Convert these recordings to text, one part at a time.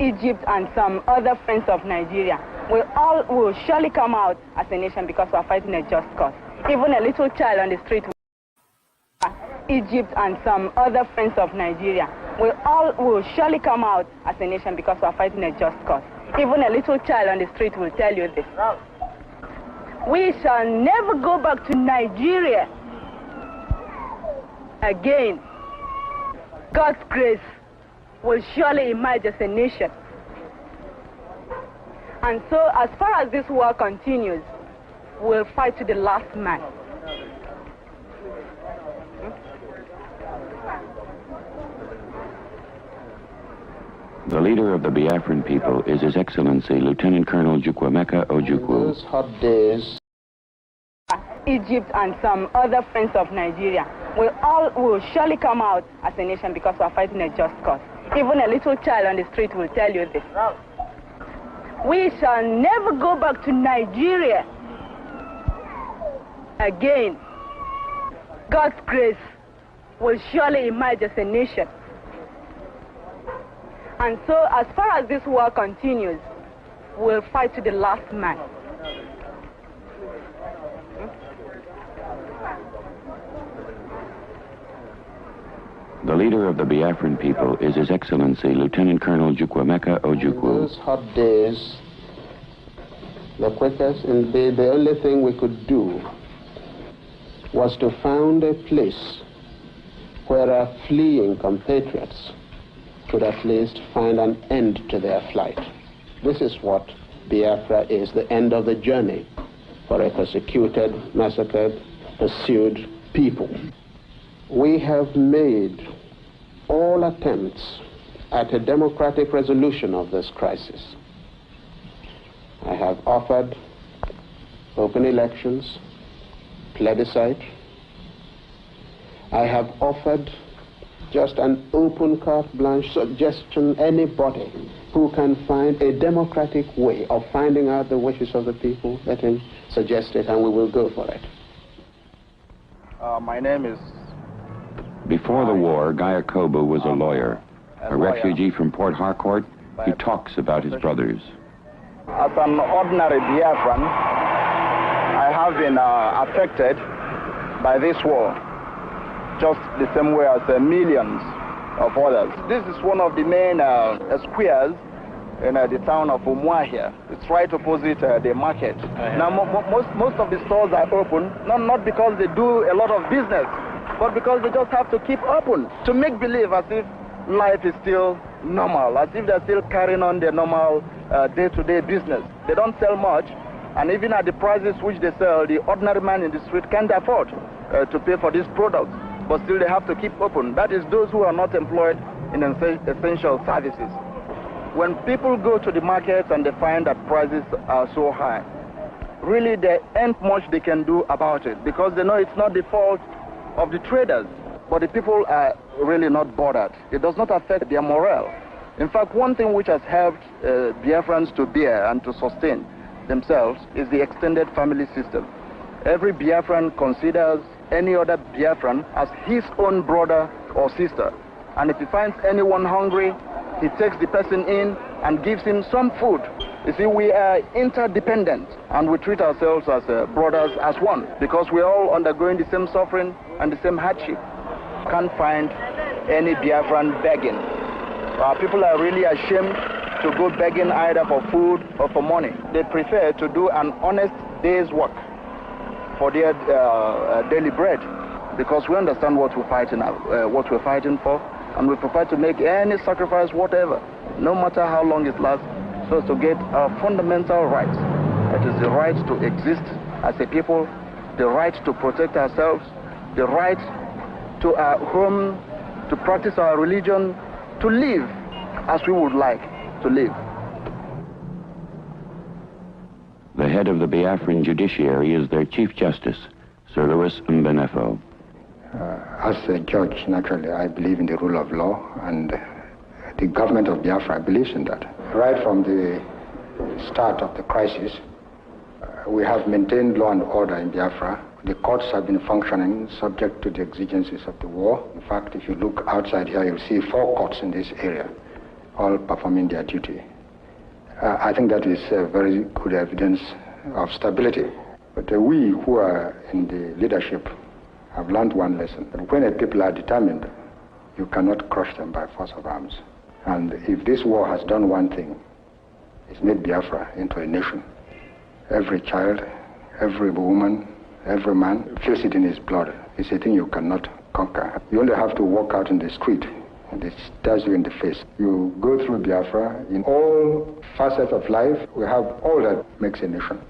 Egypt and some other friends of Nigeria will surely come out as a nation because we are fighting a just cause. Even a little child on the street, Egypt and some other friends of Nigeria will surely come out as a nation because we are fighting a just cause. Even a little child on the street will tell you this. We shall never go back to Nigeria again. God's grace will surely emerge as a nation. And so, as far as this war continues, we'll fight to the last man. The leader of the Biafran people is His Excellency Lieutenant Colonel Chukwemeka Ojukwu. Those hot days, Egypt and some other friends of Nigeria will surely come out as a nation because we are fighting a just cause. Even a little child on the street will tell you this. We shall never go back to Nigeria again. God's grace will surely emerge as a nation. And so, as far as this war continues, we'll fight to the last man. The leader of the Biafran people is His Excellency Lieutenant Colonel Chukwemeka Ojukwu. those hot days, the quickest and the only thing we could do was to found a place where our fleeing compatriots could at least find an end to their flight. This is what Biafra is, the end of the journey for a persecuted, massacred, pursued people. We have made all attempts at a democratic resolution of this crisis. I have offered open elections, plebiscite. I have offered just an open carte blanche suggestion. Anybody who can find a democratic way of finding out the wishes of the people, let him suggest it and we will go for it. My name is... Before the war, Guy Akobu was a lawyer. A refugee from Port Harcourt, he talks about his brothers. As an ordinary Biafran, I have been affected by this war, just the same way as millions of others. This is one of the main squares in the town of Umuahia. It's right opposite the market. Now, most of the stores are open, not because they do a lot of business, but because they just have to keep open to make believe as if life is still normal, as if they're still carrying on their normal day-to-day business. They don't sell much, and even at the prices which they sell, the ordinary man in the street can't afford to pay for these products, but still they have to keep open. That is those who are not employed in essential services. When people go to the markets and they find that prices are so high, really there ain't much they can do about it, because they know it's not the fault of the traders, but the people are really not bothered. It does not affect their morale. In fact, one thing which has helped Biafrans to bear and to sustain themselves is the extended family system. Every Biafran considers any other Biafran as his own brother or sister. And if he finds anyone hungry, he takes the person in and gives him some food. You see, we are interdependent, and we treat ourselves as brothers, as one, because we are all undergoing the same suffering and the same hardship. Can't find any Biafran begging. People are really ashamed to go begging either for food or for money. They prefer to do an honest day's work for their daily bread, because we understand what we're fighting for, and we prefer to make any sacrifice, whatever, no matter how long it lasts, so as to get our fundamental rights. That is the right to exist as a people, the right to protect ourselves, the right to our home, to practice our religion, to live as we would like to live. The head of the Biafran judiciary is their Chief Justice, Sir Louis Mbenefo. As a judge, naturally, I believe in the rule of law, and the government of Biafra believes in that. Right from the start of the crisis, we have maintained law and order in Biafra. The courts have been functioning subject to the exigencies of the war. In fact, if you look outside here, you'll see 4 courts in this area. all performing their duty. I think that is very good evidence of stability. But we who are in the leadership have learned one lesson. That when a people are determined, you cannot crush them by force of arms. And if this war has done one thing, it's made Biafra into a nation. Every child, every woman, every man feels it in his blood. It's a thing you cannot conquer. You only have to walk out in the street and it stares you in the face. You go through Biafra, in all facets of life, we have all that makes a nation.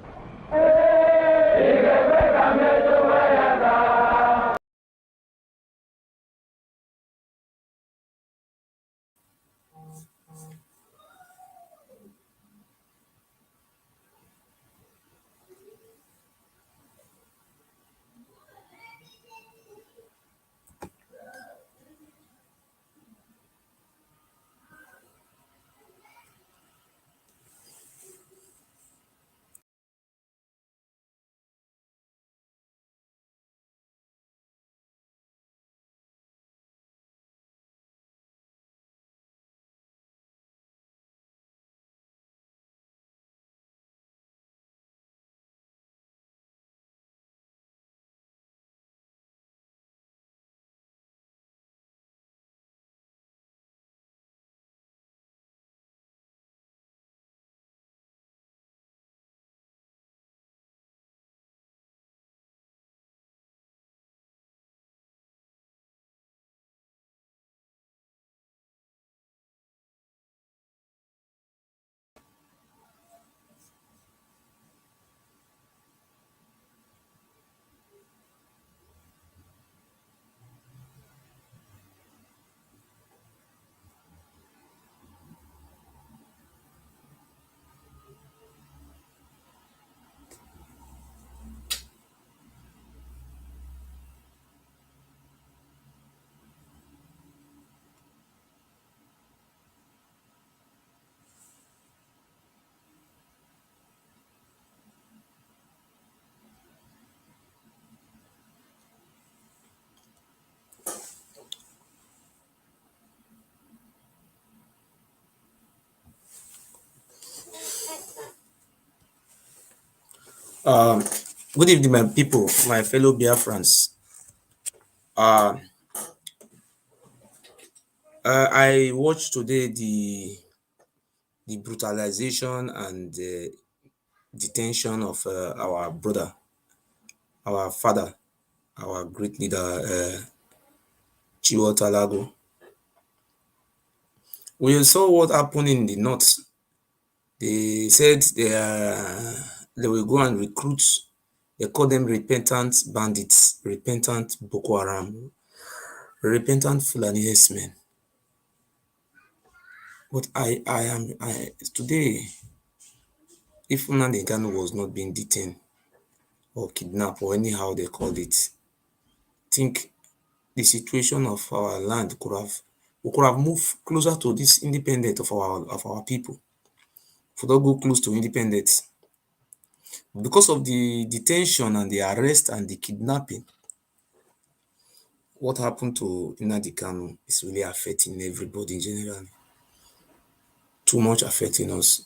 Um, Good evening, my people, my fellow Biafrans. Uh, I watched today the brutalization and detention of our brother, our father, our great leader, Chiwetalu Agu. We saw what happened in the north. They said they will go and recruit. They call them repentant bandits, repentant Boko Haram, repentant Fulani men. But today, if Nnamdi Kanu was not being detained or kidnapped or anyhow they called it, think the situation of our land we could have moved closer to this independence of our people. If we don't go close to independence, because of the detention and the arrest and the kidnapping, what happened to Nnamdi Kanu is really affecting everybody in general. Too much affecting us.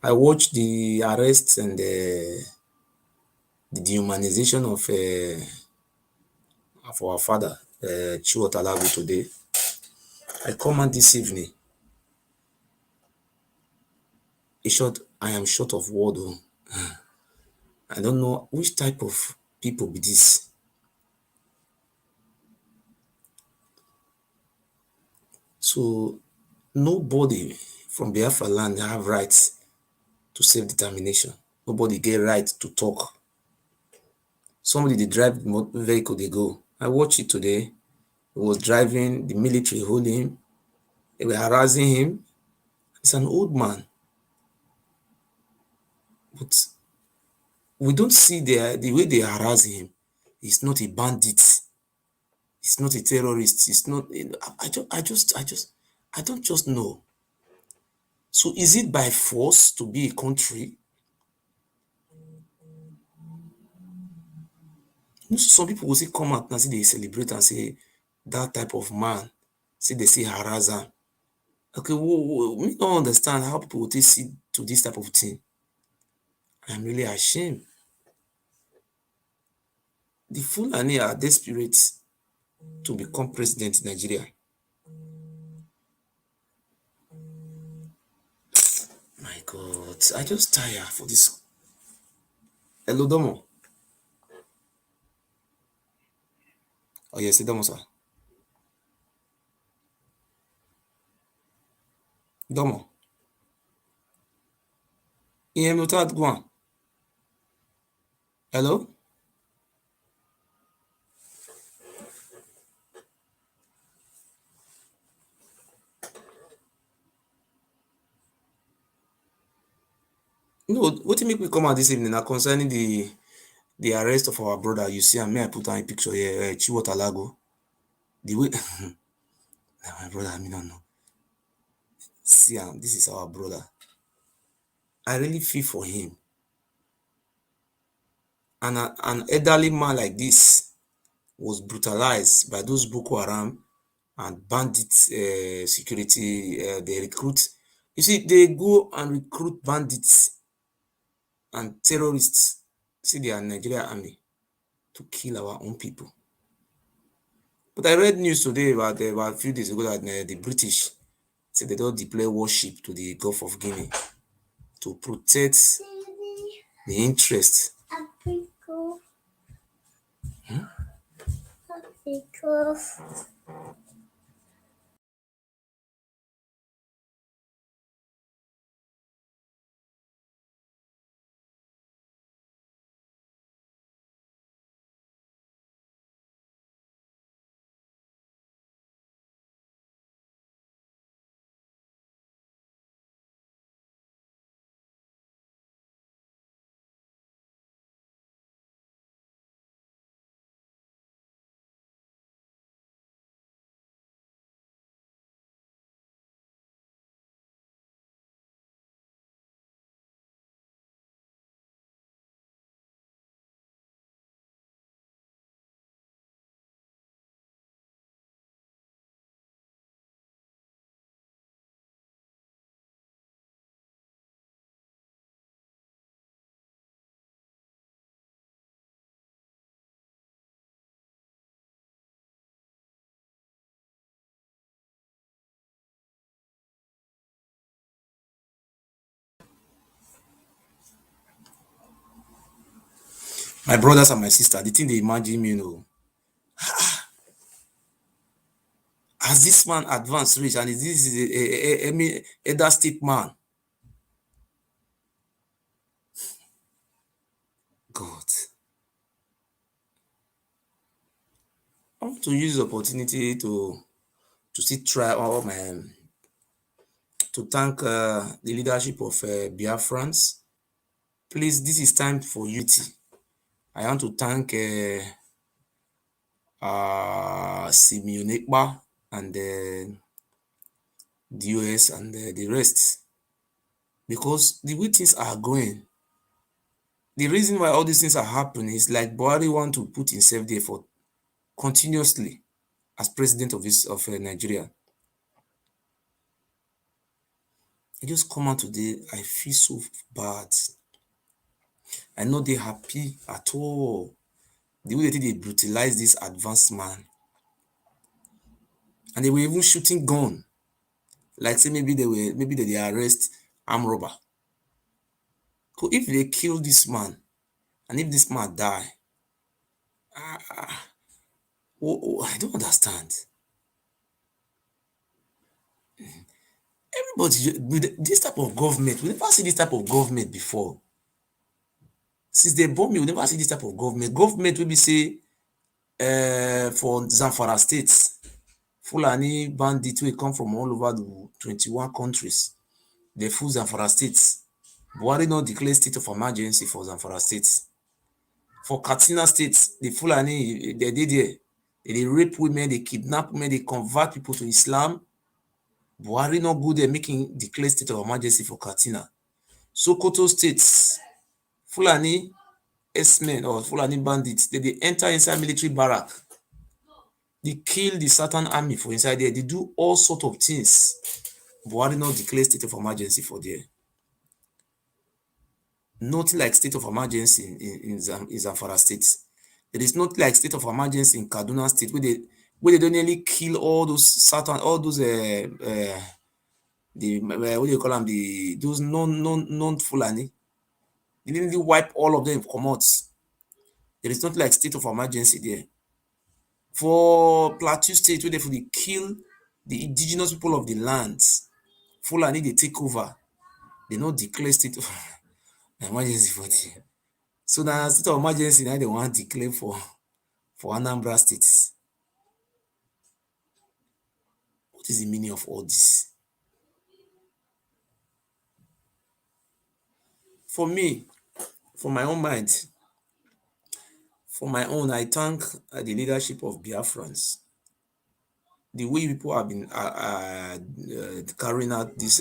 I watched the arrests and the dehumanization of our father, Chiwetalu Agu today. I come out this evening. I am short of word. I don't know which type of people be this. So nobody from Biafra land have rights to self-determination. Nobody get right to talk. Somebody they drive vehicle they go. I watch it today. He was driving, the military hold him. They were harassing him. He's an old man. But we don't see the way they harass him. He's not a bandit. He's not a terrorist. He's not. I don't just know. So is it by force to be a country? Some people will say come out and say they celebrate and say that type of man. Say they say harass him. Okay, we don't understand how people will see to this type of thing. I'm really ashamed. The Fulani are desperate to become president in Nigeria. My God, I just tire for this. Hello, Domo. Oh, yes, Domo, sir. Domo. You hear me? Go on. Hello? No, what do you make me come out this evening now concerning the arrest of our brother? You see, and may I put on a picture here, Chiwetalu Agu. The way my brother, I mean, no. See, this is our brother. I really feel for him. And an elderly man like this was brutalized by those Boko Haram and bandit security. They recruit. You see, they go and recruit bandits and terrorists. See, they are Nigeria army to kill our own people. But I read news today about a few days ago that the British said they don't deploy warship to the Gulf of Guinea to protect the interest. My brothers and my sister, the thing they imagine me, as this man advanced rich and this is a elder state man. God. I want to use the opportunity to still try all my to thank the leadership of Biafrans. Please, this is time for unity. I want to thank Simeonekba and DOS and the rest, because the way things are going, the reason why all these things are happening is like Buhari want to put himself there for continuously as president of Nigeria. I just come out today, I feel so bad. I know they happy at all. The way they brutalize this advanced man. And they were even shooting gun. Like say maybe they arrest armed robber. So if they kill this man, and if this man die, I don't understand. Everybody, with this type of government, we never see this type of government before. Since they born me, we never see this type of government. Government will be say for Zamfara states, Fulani bandits will come from all over the 21 countries. They full Zamfara states. Buhari not declare state of emergency for Zamfara states. For Katsina states, the Fulani, they did there. They rape women, they kidnap women, they convert people to Islam. Buhari not good at making declare state of emergency for Katsina. Sokoto states, Fulani S-men or Fulani bandits, they enter inside military barrack. They kill the Satan army for inside there. They do all sorts of things. Buhari not declare state of emergency for there. Nothing like state of emergency in Zamfara state. There is not like state of emergency in Kaduna state where they don't nearly kill all those Satan, all those the what do you call them, those non Fulani. They nearly wipe all of them come out. There is not like state of emergency there. For Plateau state where they kill the indigenous people of the lands, Fulani they take over. They not declare state of emergency for there. So now state of emergency now they want to declare for Anambra State. What is the meaning of all this? For me, for my own mind, for my own, I thank the leadership of Biafrans. The way people have been carrying out this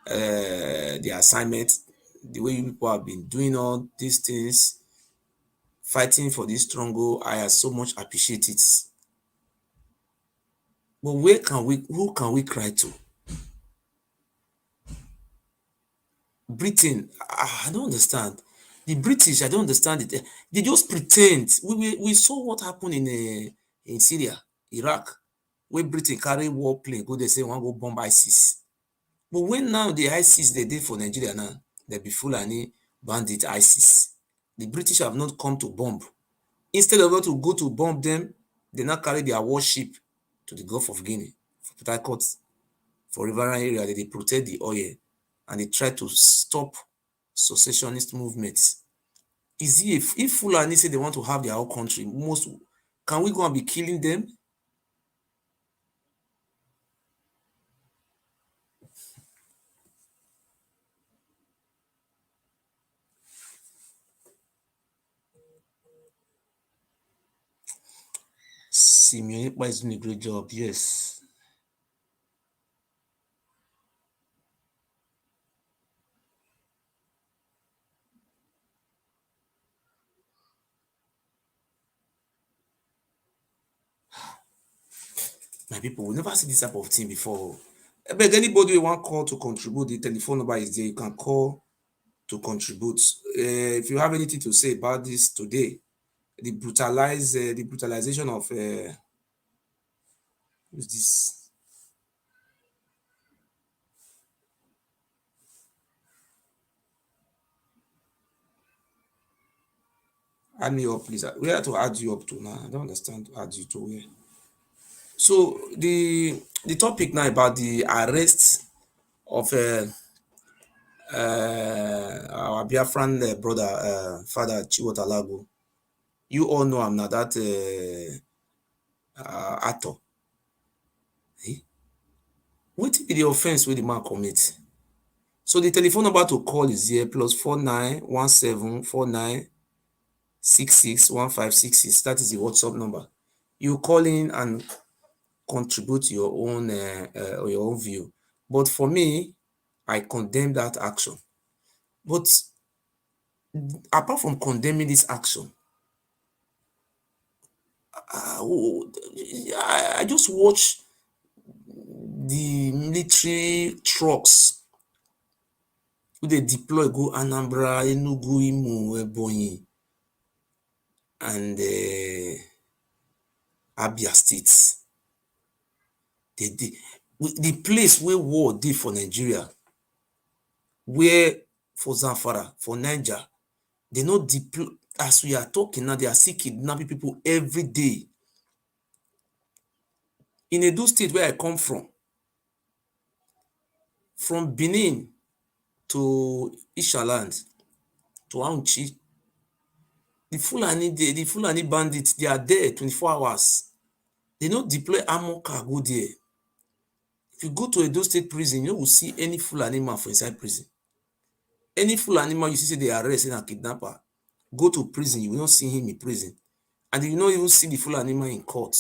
the assignment, the way people have been doing all these things, fighting for this struggle, I so much appreciate it. But who can we cry to? Britain, I don't understand. The British, I don't understand it. They just pretend. We saw what happened in Syria, Iraq, where Britain carry war plane, go they say want go bomb ISIS. But when now the ISIS they did for Nigeria now, they be Fulani bandit ISIS. The British have not come to bomb. Instead of to go to bomb them, they now carry their warship to the Gulf of Guinea, for Port Harcourt, for riverine area, they protect the oil and they try to stop secessionist movements. Is it if Fulani say they want to have their own country, can we go and be killing them? Simeon is doing a great job, yes. My people, we never see this type of thing before. I beg anybody who want call to contribute, the telephone number is there. You can call to contribute. If you have anything to say about this today, the brutalization of who's this? Add me up, please. Where to add you up to now? I don't understand to add you to where. So the topic now about the arrest of our Biafran brother, Father Chiwetalu Agu. You all know I'm not that actor. Eh? What be the offense with the man commit? So the telephone number to call is here +491749661566. That is the WhatsApp number. You call in and contribute your own view. But for me, I condemn that action. But apart from condemning this action, I just watch the military trucks who they deploy go Anambra, Enugu, Imo, Ebonyi, and Abia states. The place where war did for Nigeria, where for Zamfara, for Niger, they not deploy. As we are talking now, they are still kidnapping people every day. In Edo State, where I come from Benin to Ishaland, to Aunchi, the Fulani bandits, they are there 24 hours. They don't deploy armor car go there. If you go to Edo State prison, you will see any Fulani man for inside prison. Any Fulani man you see say they arrest and kidnapper, go to prison, you will not see him in prison. And you will not even see the Fulani man in court.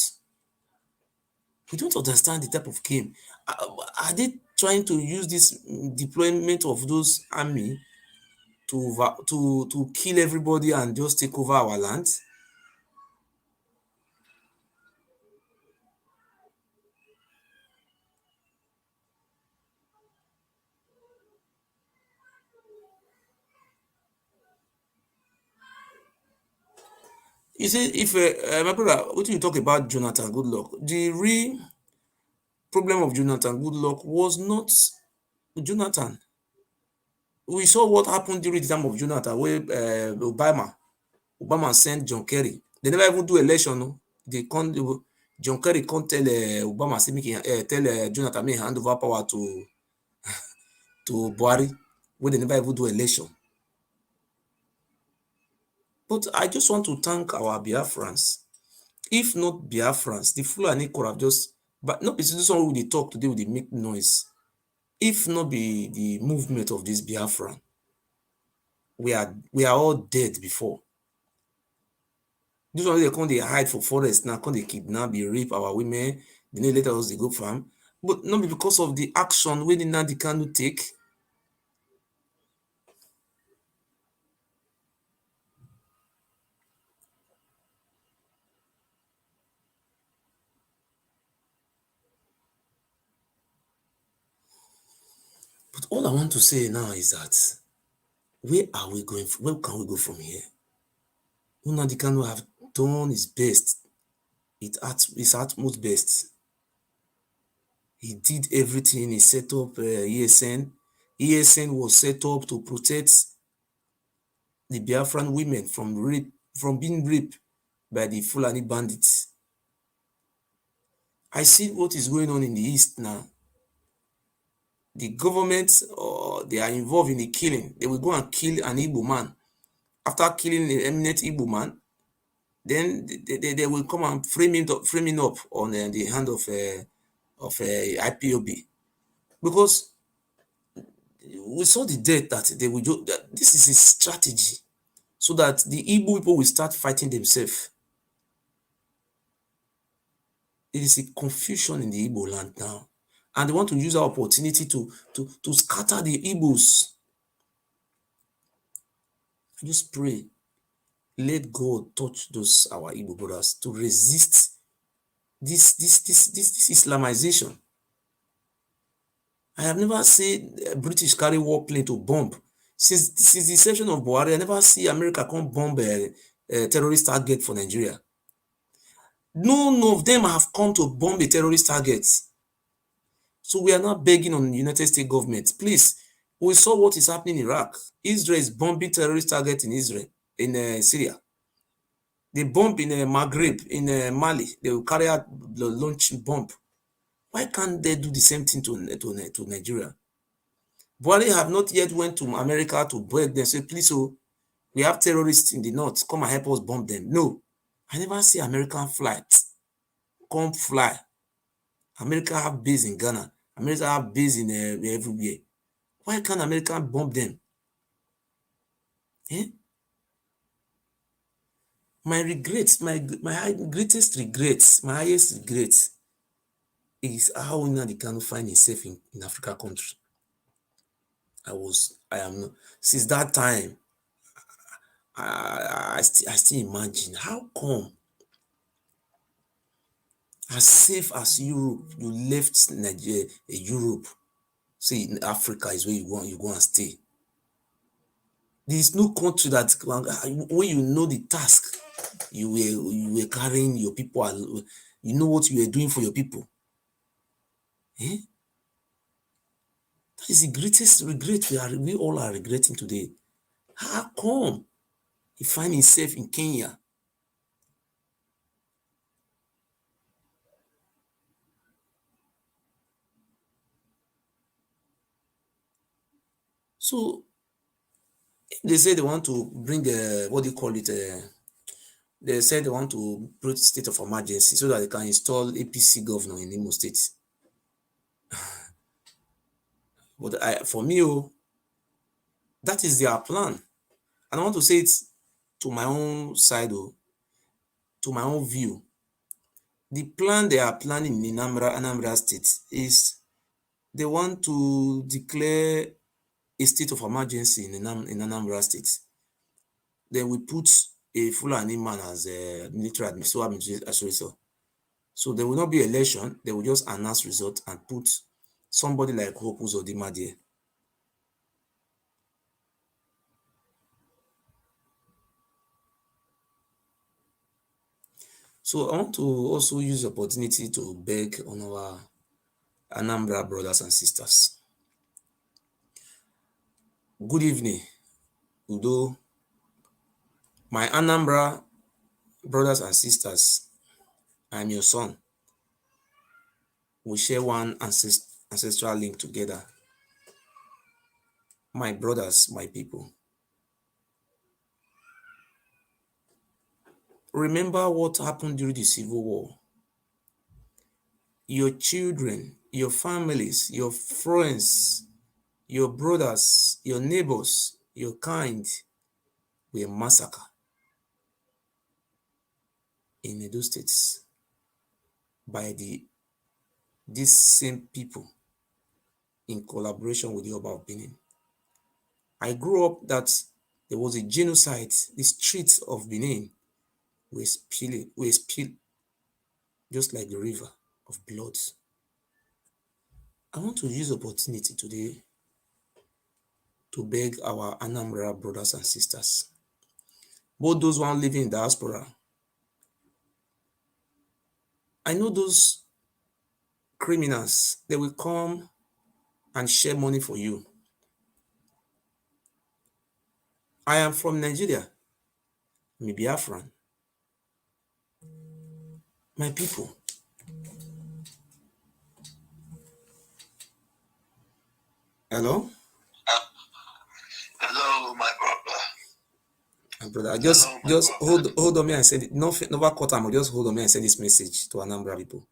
We don't understand the type of game. Are they trying to use this deployment of those army to kill everybody and just take over our land? You see, if my brother, what you talk about Jonathan Goodluck, the real problem of Jonathan Goodluck was not Jonathan. We saw what happened during the time of Jonathan, where Obama sent John Kerry. They never even do election. No? John Kerry can't tell Obama, say, tell Jonathan, may hand over power to Buhari, where they never even do election. But I just want to thank our Biafrans. If not Biafrans, the Fulani could have just, but not be someone they talk today with the make noise. If not be the movement of this Biafran, we are all dead before. This one they come they hide for forest now, come they kidnap, they rape our women, they later us they go farm. But not because of the action we did not the can take. But all I want to say now is that where are we going? Where can we go from here? Nnamdi Kanu have done his best. His utmost best. He did everything. He set up ESN. ESN was set up to protect the Biafran women from being raped by the Fulani bandits. I see what is going on in the East now. The government, they are involved in the killing. They will go and kill an Igbo man. After killing an eminent Igbo man, then they will come and frame him up on the hand of IPOB. Because we saw the death that they will do. That this is a strategy so that the Igbo people will start fighting themselves. It is a confusion in the Igbo land now. And they want to use our opportunity to scatter the Igbos. I just pray, let God touch those our Igbo brothers to resist this Islamization. I have never seen British carry warplane to bomb. Since the inception of Buhari, I never see America come bomb a terrorist target for Nigeria. None of them have come to bomb a terrorist target. So we are not begging on the United States government. Please, we saw what is happening in Iraq. Israel is bombing terrorist targets in Israel, in Syria. They bomb in Maghreb, in Mali. They will carry out the launch bomb. Why can't they do the same thing to Nigeria? Buhari have not yet went to America to beg them, say, please, we have terrorists in the north, come and help us bomb them. No, I never see American flights come fly. America have base in Ghana. America have base in everywhere. Why can't America bomb them? Eh? My regrets, my greatest regrets, my highest regrets is how Nnamdi Kanu find himself in Africa country. Since that time, I still imagine how come as safe as Europe, you left Nigeria, Europe, say in Africa is where you go and stay. There is no country that when you know the task you were carrying your people, you know what you were doing for your people. Eh? That is the greatest regret we all are regretting today. How come he find himself in Kenya? So they say they want to bring what do you call it? They said they want to put state of emergency so that they can install APC governor in Imo State. But for me, that is their plan. And I want to say it to my own side, to my own view. The plan they are planning in Anambra State is they want to declare a state of emergency in Anambra State. Then we put a Fulani man as a military administrator. So there will not be election. They will just announce result and put somebody like Hope Uzodinma there. So I want to also use the opportunity to beg on our Anambra brothers and sisters. Good evening, Udo. My Anambra brothers and sisters, I'm your son. We share one ancestral link together. My brothers, my people. Remember what happened during the Civil War. Your children, your families, your friends, your brothers, your neighbors, your kind were massacred in Edo States by these same people in collaboration with the Oba of Benin. I grew up that there was a genocide. The streets of Benin were spilled just like the river of blood. I want to use the opportunity today to beg our Anambra brothers and sisters, both those who are living in diaspora. I know those criminals, they will come and share money for you. I am from Nigeria. I'm a Biafran. My people, hello? Hello, my brother. My brother, just hold on me and send it. Never cut am, just hold on me and send this message to Anambra people.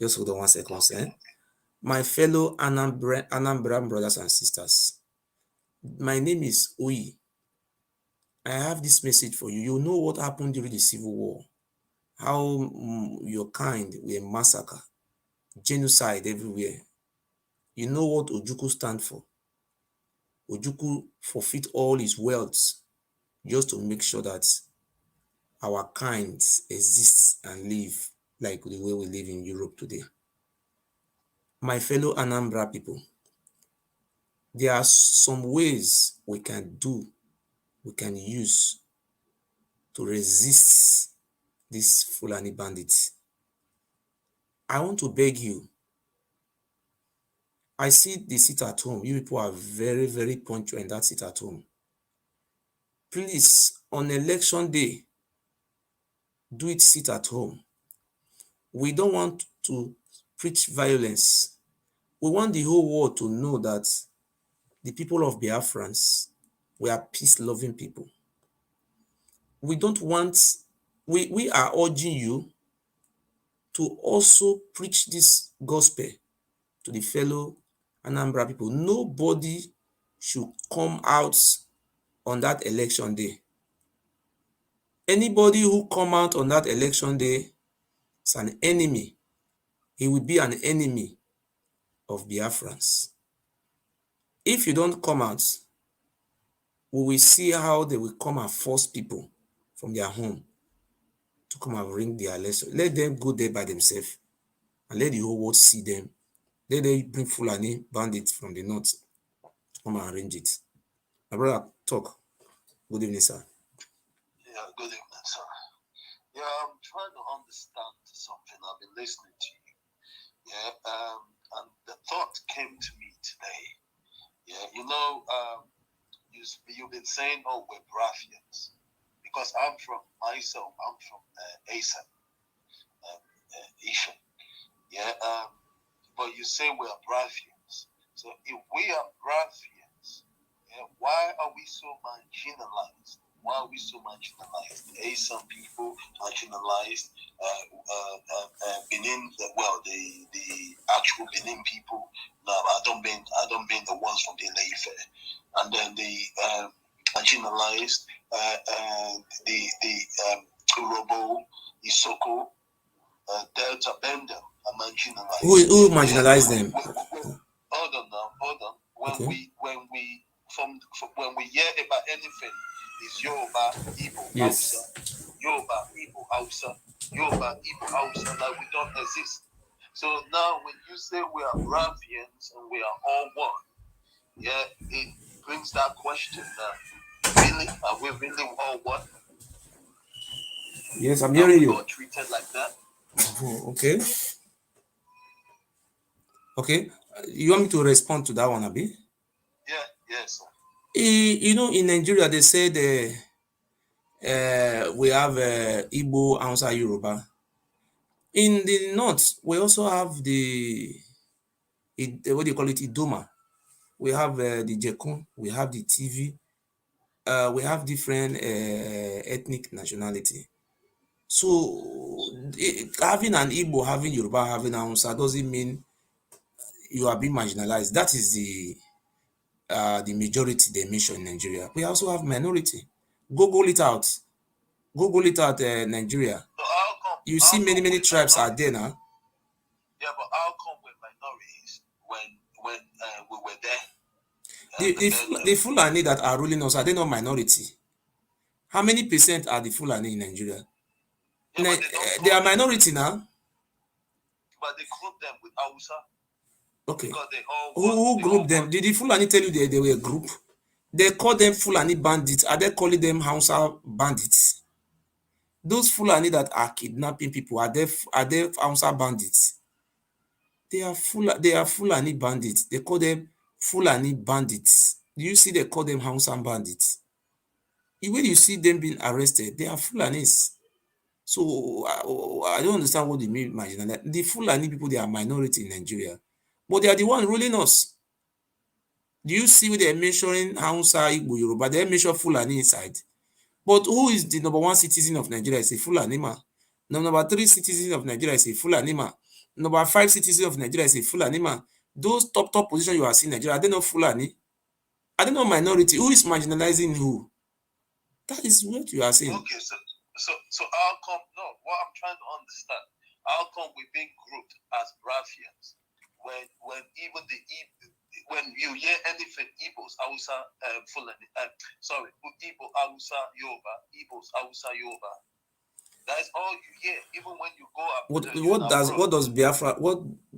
Just hold on 1 second, okay. My fellow Anambra brothers and sisters, my name is Oyi. I have this message for you. You know what happened during the Civil War, how your kind were massacred, genocide everywhere. You know what Ojukwu stand for. Ojukwu forfeit all his wealth just to make sure that our kind exists and live like the way we live in Europe today. My fellow Anambra people, there are some ways we can use to resist these Fulani bandits. I want to beg you. I see the sit at home. You people are very, very punctual in that sit at home. Please, on election day, do it sit at home. We don't want to preach violence. We want the whole world to know that the people of Biafrans, we are peace-loving people. We don't want, we are urging you to also preach this gospel to the fellow Anambra people. Nobody should come out on that election day. Anybody who come out on that election day is an enemy. He will be an enemy of Biafrans. If you don't come out, we will see how they will come and force people from their home to come and ring their election. Let them go there by themselves and let the whole world see them. Let them bring Fulani bandits from the north to come and arrange it. My brother, talk. Good evening, sir. Yeah, good evening, sir. Yeah, I'm trying to understand something. I've been listening to you. Yeah, and the thought came to me today. Yeah, you've been saying, oh, we're Biafrans. Because I'm from Asa, Isha. Yeah, but you say we're Biafrans. So if we are Biafrans, yeah, why are we so marginalized? Why are we so marginalized? Asian people marginalized, Benin. Well, the actual Benin people. No, I don't mean the ones from the Ileife, and then the marginalized, the Urobo, Isoko, Delta Bender are marginalized. Who marginalized them? Hold on. When we hear about anything, it's Yoruba, Igbo, Yes. Hausa, Yoruba, Igbo, Hausa, Yoruba, Igbo, Hausa, like we don't exist. So now when you say we are Biafrans and we are all one, yeah, it brings that question that really, are we really all one? Yes, I'm hearing you. Got treated like that. Oh, okay. Okay. You want me to respond to that one, Abi? Yeah, yes. You know, in Nigeria, they said we have Igbo, Hausa, Yoruba. In the north, we also have what do you call it, Idoma. We have the Jekun, we have the TV, we have different ethnic nationality. So having an Igbo, having Yoruba, having Hausa doesn't mean you are being marginalized. That is the majority they mention in Nigeria. We also have minority. Google it out. Google it out, Nigeria. So how You see many tribes are there now. Yeah, but how come we're minorities when we were there? The Fulani that are ruling us, are they not minority? How many percent are the Fulani in Nigeria? Yeah, they are minority now. But they group them with Hausa. Okay. They all who grouped them? Did the Fulani tell you they were a group? They call them Fulani bandits. Are they calling them Hausa bandits? Those Fulani that are kidnapping people, are they Hausa bandits? They are Fulani bandits. They call them Fulani bandits. Do you see they call them Hausa bandits? When you see them being arrested, they are Fulanis. So I don't understand what they mean marginal. The Fulani people, they are minority in Nigeria, but they are the one ruling us. Do you see where they're mentioning Hausa, Igbo, Yoruba? They mention Fulani inside. But who is the number one citizen of Nigeria? Is a Fulani man. Number 3 citizen of Nigeria is a Fulani man. Number 5 citizen of Nigeria is a Fulani man. Those top positions you are seeing in Nigeria, are they not Fulani? Are they not minority? Who is marginalizing who? That is what you are saying. Okay, so how come? No, what I'm trying to understand, how come we're being grouped as Biafrans when even when you hear anything, Igbos, Hausa, Fulani, Igbo, Hausa, Yoruba, Igbos, Hausa, Yoruba. That's all you hear. Even when you go up. What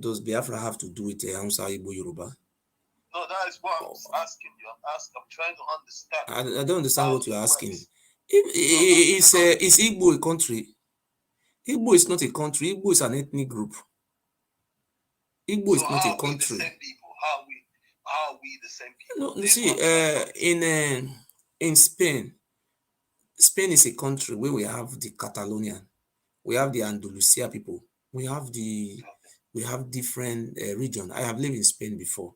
does Biafra have to do with Hausa, Igbo, Yoruba? No, that is what I'm asking you. I'm trying to understand. I don't understand what you're asking. Is Igbo a country? Igbo is not a country. Igbo is an ethnic group. Igbo is not a country. The same people? How are we the same people? No, you see, in Spain is a country where we have the Catalonian, we have the Andalusia people, we have different region. I have lived in Spain before.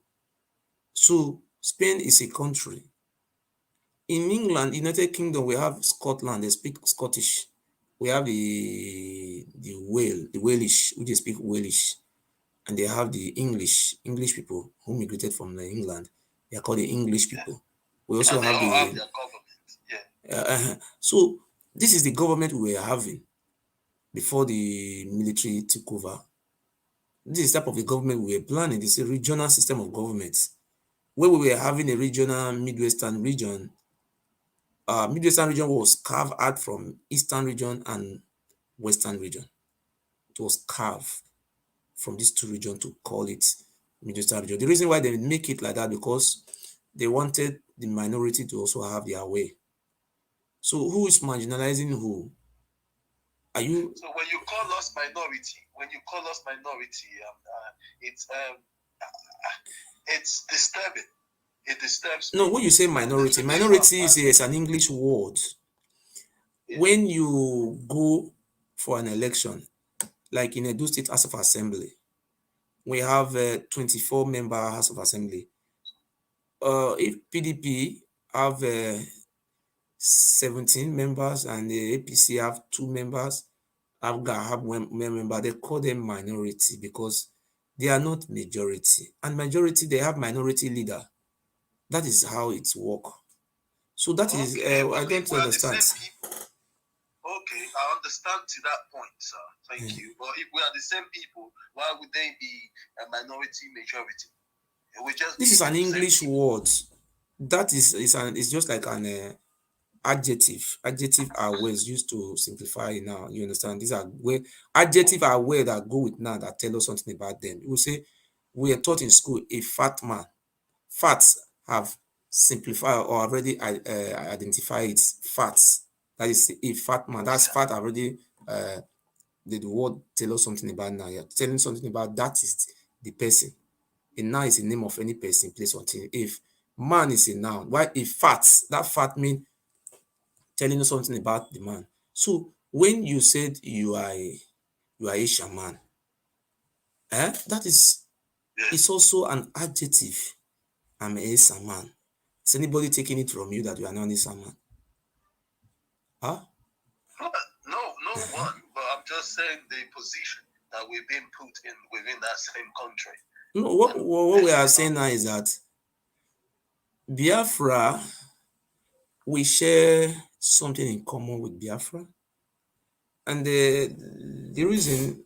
So Spain is a country. In England, United Kingdom, we have Scotland, they speak Scottish. We have the Welsh, which they speak Welsh. And they have the English people who migrated from England. They are called the English people. We also have their government. So this is the government we were having before the military took over. This is the type of the government we were planning. This is a regional system of governments where we were having a regional Midwestern region. Midwestern region was carved out from Eastern region and Western region. It was carved from these two regions to call it Midwestern region. The reason why they make it like that, because they wanted the minority to also have their way. So who is marginalizing who? Are you? So when you call us minority, it's disturbing. It disturbs me. No, when you say minority is an English word. Yeah. When you go for an election, like in Edo State House of Assembly, we have 24 member House of Assembly. If PDP have 17 members and the APC have 2 members, AFGA have 1 member, they call them minority because they are not majority. And majority, they have minority leader. That is how it works. So that is, I don't understand. Okay, I understand to that point, sir. Thank you. But if we are the same people, why would they be a minority majority? This is an English word. That is just like an adjective. Adjective are words used to simplify now. You understand? These are adjective are words that go with now that tell us something about them. We say we are taught in school a fat man. Fats have simplified or already identified its fats. That is a fat man. That's fat already. The word tell us something about now. You're telling something about that is the person. A noun is the name of any person, place, or thing. If man is a noun, why if fat, that fat mean telling you something about the man. So when you said you are a shaman, that is it's also an adjective. I'm a shaman. Is anybody taking it from you that you are not a shaman? Huh? No, no one. But I'm just saying the position that we've been put in within that same country. No, what we are saying now is that Biafra, we share something in common with Biafra. And the reason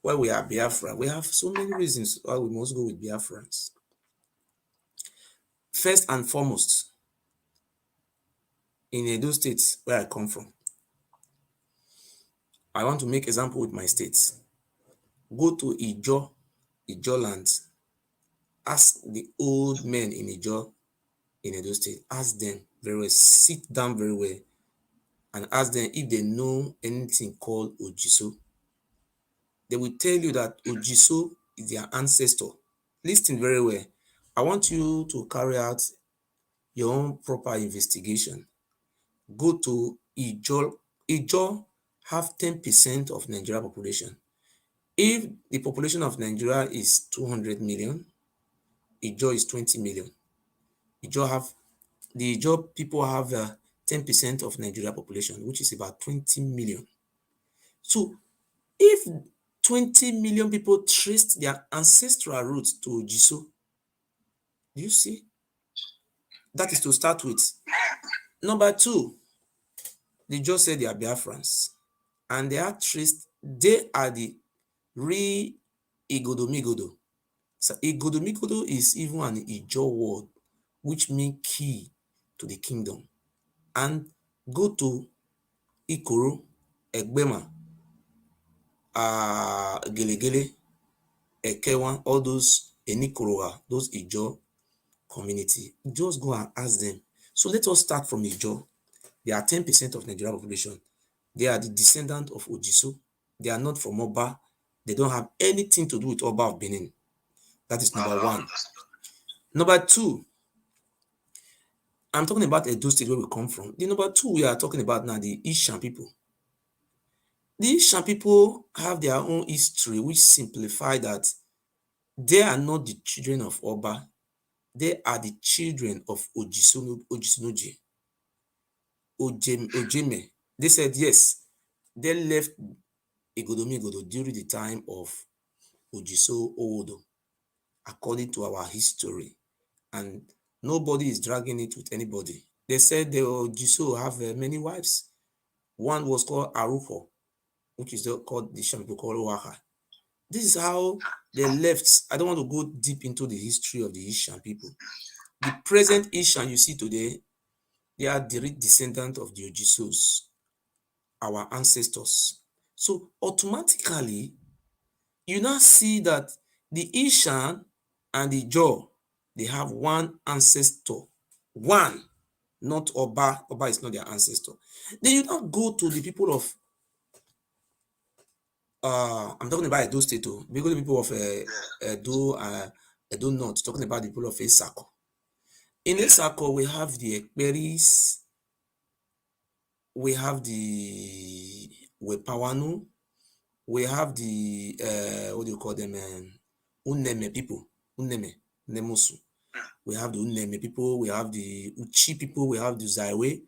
why we are Biafra, we have so many reasons why we must go with Biafrans. First and foremost, in Edo State, where I come from, I want to make example with my states. Go to Ijo land, ask the old men in Ijo, in Edo State, ask them very well, sit down very well, and ask them if they know anything called Ojiso. They will tell you that Ojiso is their ancestor. Listen very well. I want you to carry out your own proper investigation. Go to Ijo. Ijo have 10% of Nigeria population. If the population of Nigeria is 200 million, Ijo is 20 million. The Ijo people have 10% of Nigeria population, which is about 20 million. So if 20 million people traced their ancestral roots to Ojiso, do you see? That is to start with. Number two, they just said they are Biafrans, and they are traced, they are the real Igodomigodo. So Igodomigodo is even an Ijo word, which means key to the kingdom. And go to Ikoro, Egbema, Gelegele, Ekewan, all those Enikoroa, those Ijo community. Just go and ask them. So let us start from Ijo. They are 10% of Nigerian population. They are the descendant of Ojiso. They are not from Oba. They don't have anything to do with Oba of Benin. That is number one. Number two, I'm talking about Edo State, where we come from. The number two we are talking about now, the Ishan people. The Ishan people have their own history, which simplify that they are not the children of Oba. They are the children of Ojisonoji, Ojeme. They said yes. They left Igodomigodo during the time of Ojiso Owodo, according to our history. And nobody is dragging it with anybody. They said the Ojiso have many wives. One was called Aruho, which is called the Ishan people called Waka. This is how they left. I don't want to go deep into the history of the Ishan people. The present Ishan you see today, they are direct descendants of the Ojisos, our ancestors. So automatically, you now see that the Ishan and the Jaw, they have one ancestor. One, not Oba. Oba is not their ancestor. Then you now go to the people of, I'm talking about Edo State, because the people of Edo North, talking about the people of Esako. In Esako, we have the Ekperis, we have the Wepawanu, we have the what do you call them? Uneme people, Nemosu. We have the Uneme people, we have the Uchi people, we have the Zaiwe,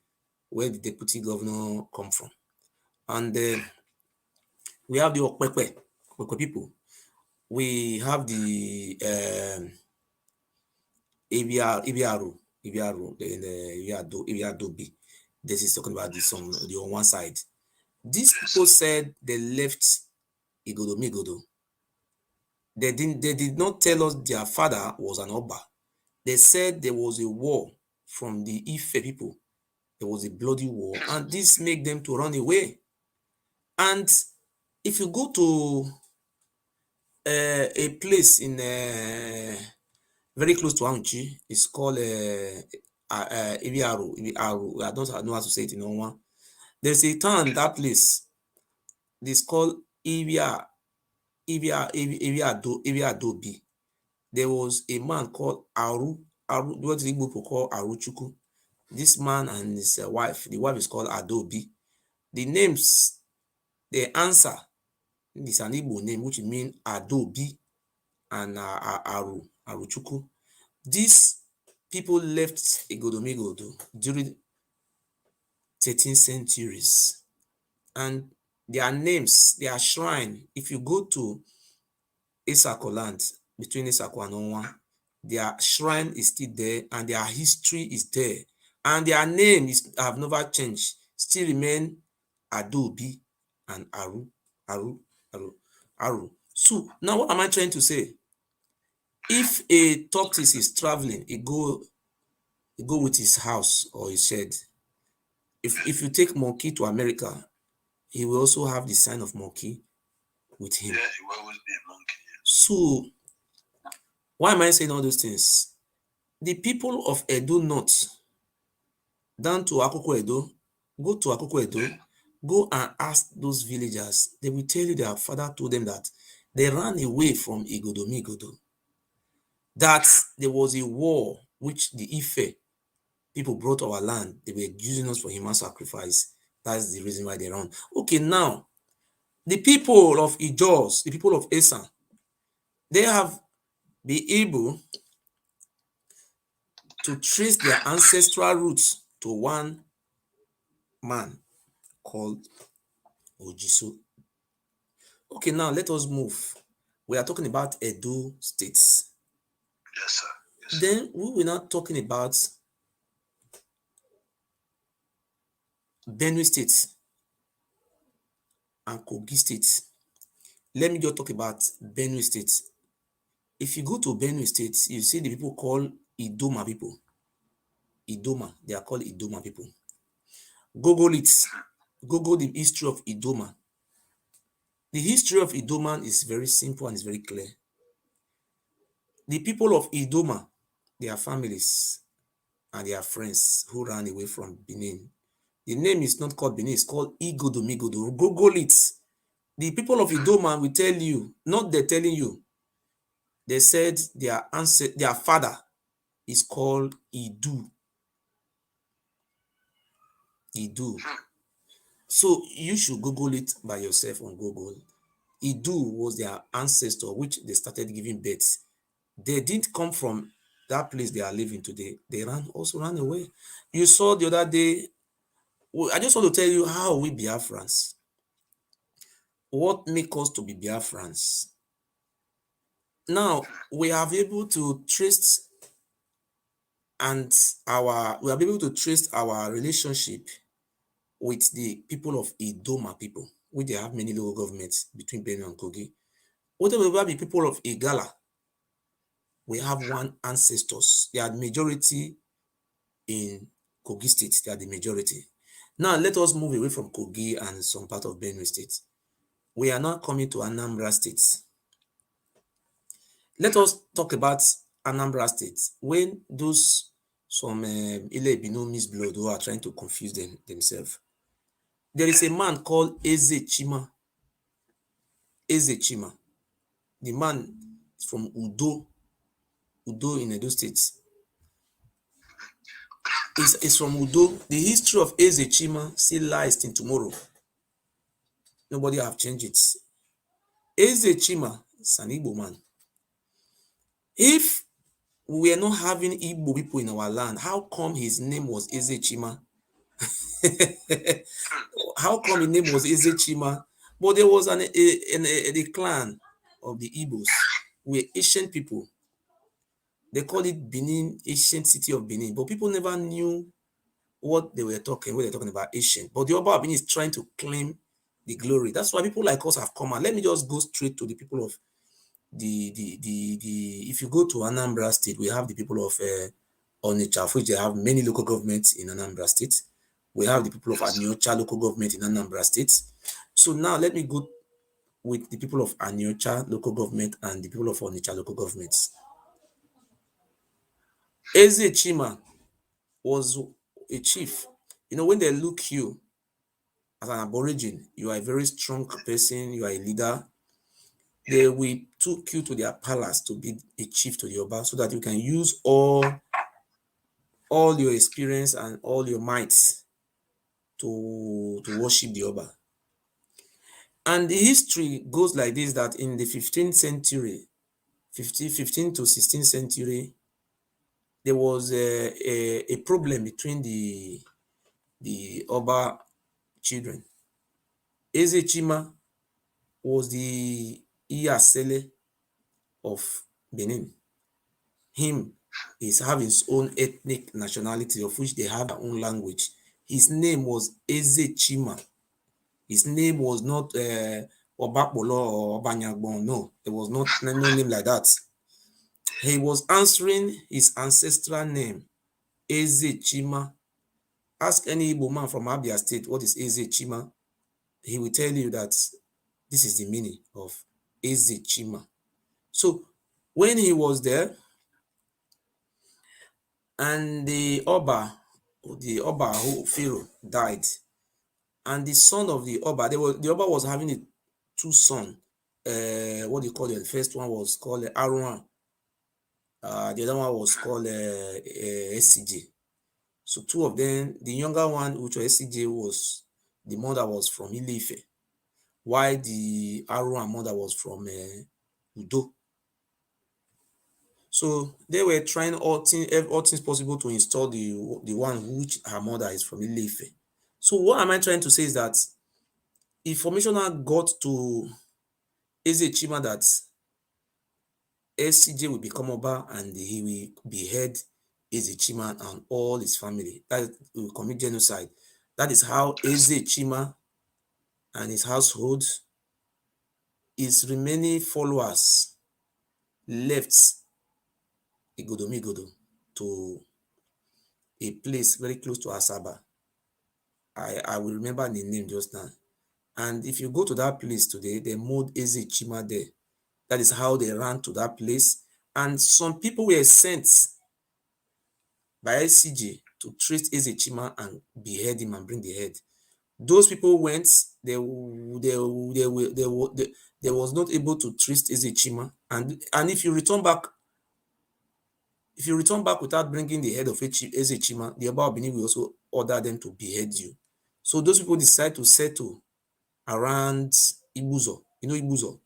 where the deputy governor come from, and we have the Okpekpe people. We have the Ibiaru, the Ibiadobi. This is talking about this on one side. These people said they left Igodomigodo. They did not tell us their father was an Oba. They said there was a war from the Ife people. There was a bloody war, and this made them to run away. And if you go to a place in very close to Auchi, it's called Ibiaru. I don't know how to say it in one. There's a town, that place, it's called Adobe. There was a man called Aru, what the Igbo people call Aruchuku. This man and his wife, the wife is called Adobe. The names, the answer, this is an Igbo name, which means Adobe and Aruchuku. These people left Igodomigodo during 13th centuries, and their names, their shrine, if you go to Isako land, between Isako and Onwa, their shrine is still there, and their history is there, and their name have never changed, still remain Adobe and Aru. So now what am I trying to say? If a tortoise is traveling, he go with his house or his shed. If you take monkey to America, he will also have the sign of monkey with him. Yeah, he will always be a monkey. So why am I saying all those things? The people of Edo North, down to Akoko Edo, go to Akoko Edo, go and ask those villagers. They will tell you their father told them that they ran away from Igodomigodo. That there was a war which the Ife people brought to our land. They were using us for human sacrifice. That's the reason why they run. Okay, now, the people of Ijos, the people of Esan, they have been able to trace their ancestral roots to one man called Ojiso. Okay, now let us move. We are talking about Edo states. Yes, sir. Yes, sir. Then we were not talking about Benue State and Kogi State. Let me just talk about Benue State. If you go to Benue State, you see the people called Idoma people. Idoma, they are called Idoma people. Google it. Google the history of Idoma. The history of Idoma is very simple and is very clear. The people of Idoma, their families and their friends who ran away from Benin. The name is not called Benin, it's called Igodomigodo. Google it. The people of Idoma will tell you, not they're telling you, they said their father is called Idu. Idu. So you should Google it by yourself on Google. Idu was their ancestor, which they started giving birth. They didn't come from that place they are living today. They also ran away. You saw the other day, I just want to tell you how we Biafrans, what make us to be Biafrans. Now, we have able to trace our relationship with the people of Idoma people, which they have many local governments between Benue and Kogi. Whatever the people of Igala, we have one ancestors. They are the majority in Kogi State. They are the majority. Now, let us move away from Kogi and some part of Benue State. We are now coming to Anambra State. Let us talk about Anambra State. When some Ile Binomis blood who are trying to confuse themselves, there is a man called Eze Chima. Eze Chima. The man is from Udo in Edo State. Is from Udo. The history of Eze Chima still lies till tomorrow. Nobody have changed it. Eze Chima is an Igbo man. If we are not having Igbo people in our land, how come his name was Eze Chima? How come his name was Eze Chima? But there was a clan of the Igbos. We're ancient people. They call it Benin, ancient city of Benin. But people never knew what they were talking about ancient. But the Oba of Benin is trying to claim the glory. That's why people like us have come out. Let me just go straight to the people of if you go to Anambra State, we have the people of Onitsha, which they have many local governments in Anambra State. We have the people of Aniocha local government in Anambra State. So now let me go with the people of Aniocha local government and the people of Onitsha local governments. Eze Chima was a chief. You know, when they look you, as an aborigine, you are a very strong person, you are a leader, they will take you to their palace to be a chief to the Oba so that you can use all your experience and all your might to worship the Oba. And the history goes like this, that in the 15th century, 15th to 16th century, there was a problem between the Oba children. Eze Chima was the Iyasele of Benin. Him is having his own ethnic nationality, of which they have their own language. His name was Eze Chima. His name was not Obakbolo or Obanyagbon. No, there was no name like that. He was answering his ancestral name, Eze Chima. Ask any Igbo man from Abia State what is Eze Chima. He will tell you that this is the meaning of Eze Chima. So when he was there, and the Oba who Pharaoh died, and the son of the Oba, the Oba was having two sons. What do you call it? The first one was called Arun. The other one was called SCJ. So two of them, the younger one, which was SCJ, was the mother was from Ile-Ife, while the Arun mother was from Udo. So they were trying all things possible to install the one which her mother is from Ile-Ife. So what am I trying to say is that information got to Eze Chima that SCJ will become Oba and he will behead Eze Chima and all his family. That will commit genocide. That is how Eze Chima and his household, his remaining followers, left Igodomigodo to a place very close to Asaba. I will remember the name just now. And if you go to that place today, they moved Eze Chima there. That is how they ran to that place. And some people were sent by SCJ to trace Eze Chima and behead him and bring the head. Those people went, they was not able to trace Eze Chima. And if you return back, without bringing the head of Eze Chima, the Oba of Benin will also order them to behead you. So those people decide to settle around Ibuzo. You know Ibuzo?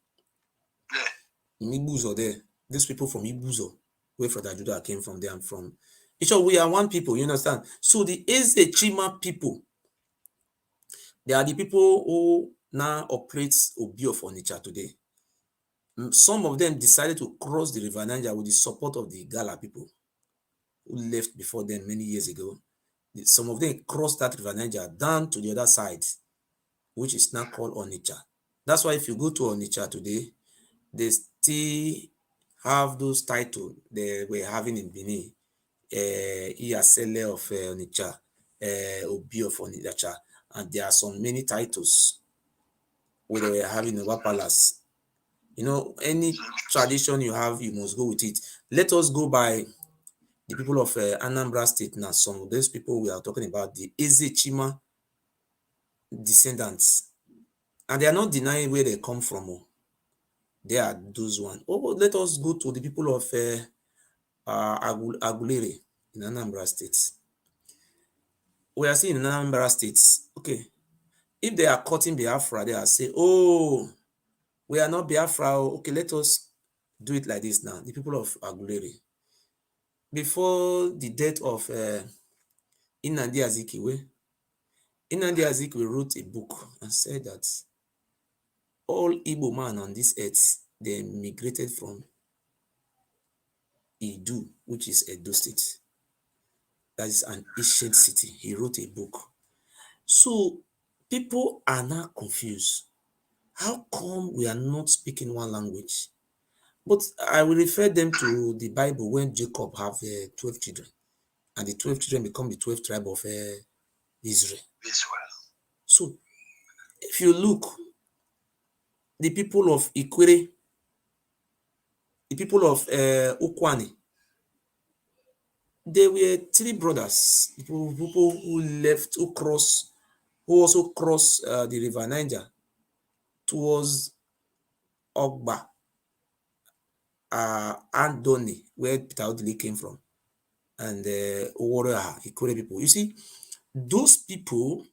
In Ibuzo there. These people from Ibuzo, where Father Judah came from, there and from. We are one people, you understand? So the Eze Chima people, they are the people who now operate Obi of Onitsha today. Some of them decided to cross the River Niger with the support of the Gala people who left before them many years ago. Some of them crossed that River Niger down to the other side, which is now called Onitsha. That's why if you go to Onitsha today, they still have those titles they were having in Benin. Iyasele of Onitsha, Obi of Onitsha, and there are some many titles where they were having in Oba Palace. Any tradition you have, you must go with it. Let us go by the people of Anambra State now. Some of those people we are talking about, the Eze Chima descendants, and they are not denying where they come from. They are those ones. Let us go to the people of Agulere in Anambra State. We are seeing in Anambra State, okay, if they are cutting Biafra, they are saying, oh, we are not Biafra. Okay, let us do it like this now. The people of Agulere, before the death of Nnamdi Azikiwe, Nnamdi Azikiwe wrote a book and said that all Igbo men on this earth, they migrated from Idu, which is Edo State. That is an ancient city. He wrote a book. So people are now confused. How come we are not speaking one language? But I will refer them to the Bible when Jacob have 12 children, and the 12 children become the 12 tribe of Israel. So if you look, the people of Ikwere, the people of Ukwane, they were three brothers, people who left, who crossed who also crossed the River Niger towards Ogba, Andoni, where Peter Odili came from, and Oworoha, Ikore people. You see, those people,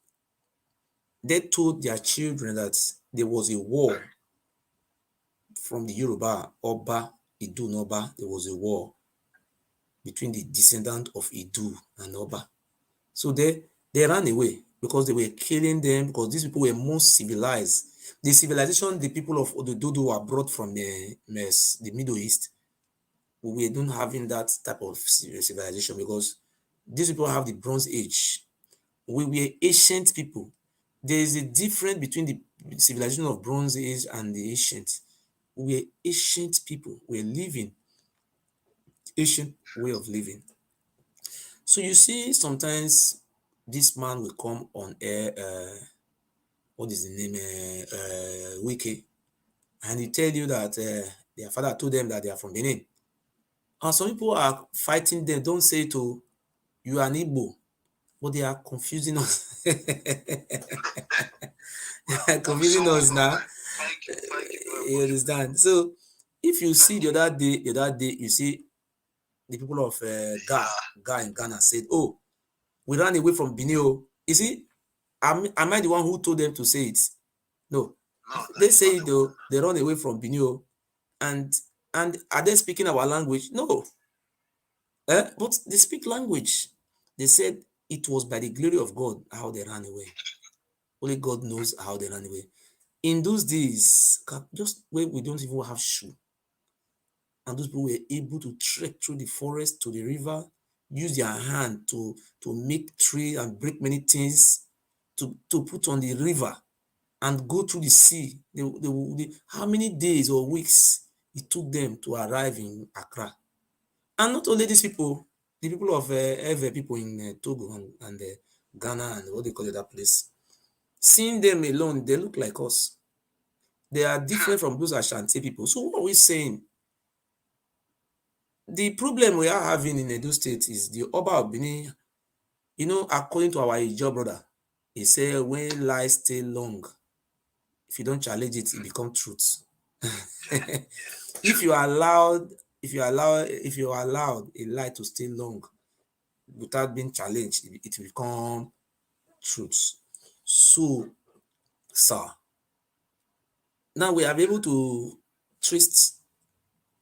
they told their children that there was a war from the Yoruba, Oba, Idu, and Oba. There was a war between the descendant of Idu and Oba. So they ran away because they were killing them, because these people were more civilized. The civilization the people of Odududu were brought from the Middle East, we don't having that type of civilization, because these people have the Bronze Age. We were ancient people. There is a difference between the civilization of Bronze Age and the ancient. We are ancient people. We're living ancient way of living. So you see, sometimes this man will come on air, what is the name, Wiki, and he tell you that their father told them that they are from Benin. And some people are fighting them. Don't say to you are an Igbo, but they are confusing us. They are confusing us now. Thank you You understand? So if you see the other day, you see the people of Ga in Ghana said, "Oh, we ran away from Benin." You see, am I the one who told them to say it? No, they say it though. They run away from Benin, and are they speaking our language? No, but they speak language. They said it was by the glory of God how they ran away. Only God knows how they ran away. In those days, just where we don't even have shoe, and those people were able to trek through the forest to the river, use their hand to make tree and break many things to put on the river and go through the sea. How many days or weeks it took them to arrive in Accra? And not only these people, the people of people in Togo and Ghana and what they call it, that place. Seeing them alone, they look like us. They are different from those Ashanti people. So what are we saying? The problem we are having in Edo State is the Oba of Benin, according to our Ijo brother, he said, when lies stay long, if you don't challenge it, it becomes truth. If you allow a lie to stay long without being challenged, it will become truth. So, sir, now we are able to trace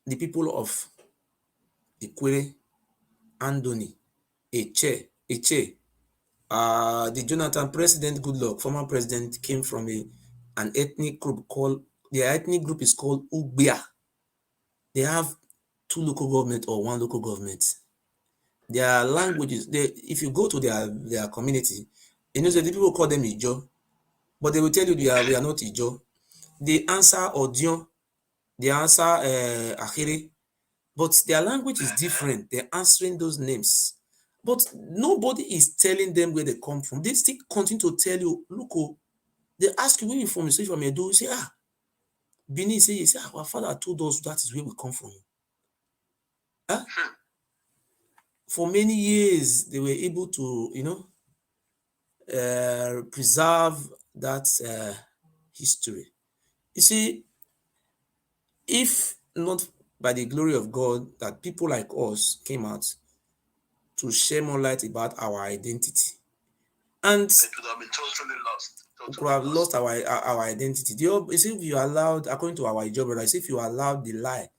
the people of Ikwere, Andoni, Eche. The Jonathan president, Goodluck, former president, came from an ethnic group their ethnic group is called Ugbia. They have 2 local government or 1 local government. Their languages, if you go to their community, the people call them Ijo, but they will tell you we are not Ijo. They answer Odion, they answer Akere, but their language is different. They're answering those names. But nobody is telling them where they come from. They still continue to tell you, look, they ask you where you from. You say from Edo. You say, Benin. You say, our father told us that is where we come from. For many years, they were able to, preserve that history. You see, if not by the glory of God that people like us came out to share more light about our identity, and it would have been totally lost. We could have lost our identity. If you allowed, according to our job, if you allowed the lie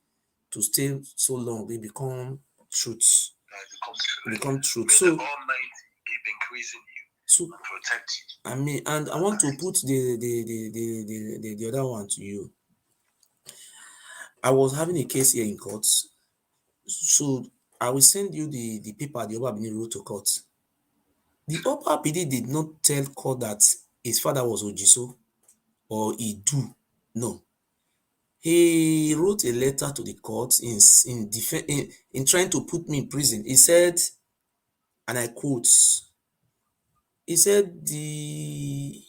to stay so long, they become truth. Become truth. So, the Almighty keep increasing you and protect you. And I want to put the other one to you. I was having a case here in court, so I will send you the paper the Oba Bini wrote to court. The Oba Bini did not tell court that his father was Ojiso or Idu. No. He wrote a letter to the court in trying to put me in prison. He said, and I quote, he said the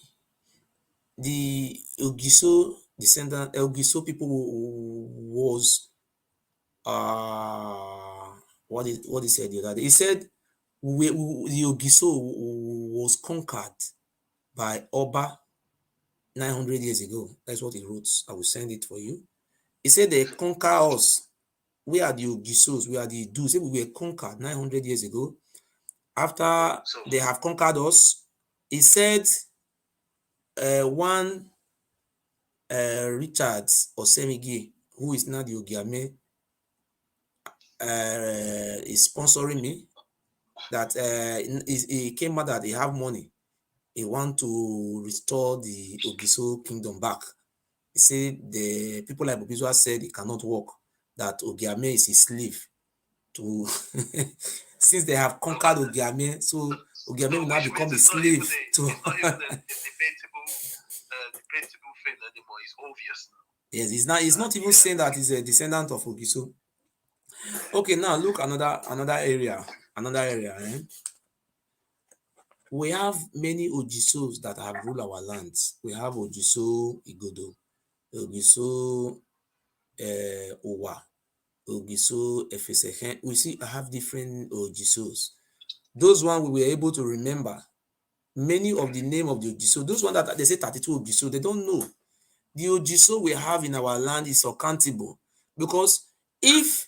Ogiso descendant, Ogiso people was what he said the other day. He said the Ogiso was conquered by Oba 900 years ago. That's what he wrote. I will send it for you. He said they conquer us. We are the Ogisos, we are the Idus. He said we were conquered 900 years ago. After they have conquered us, he said one Richard Osemigi, who is now the Ogiame, is sponsoring me. That he came out that he have money. He want to restore the Ogiso kingdom back. He said the people like Bobizwa said he cannot work, that Ogiame is his slave to since they have conquered Ogiame, so Ogiame will now become a slave to it's not even a debatable thing anymore. It's obvious now. Yes, he's not even saying that he's a descendant of Ogiso. Okay, now look another area. We have many Ogisos that have ruled our lands. We have Ogiso Igodo, Ogiso Owa, Ogiso Efesehen. We see I have different Ogisos. Those one we were able to remember. Many of the name of the Ogiso, those ones that they say 32 Ogiso, they don't know. The Ogiso we have in our land is uncountable. Because if,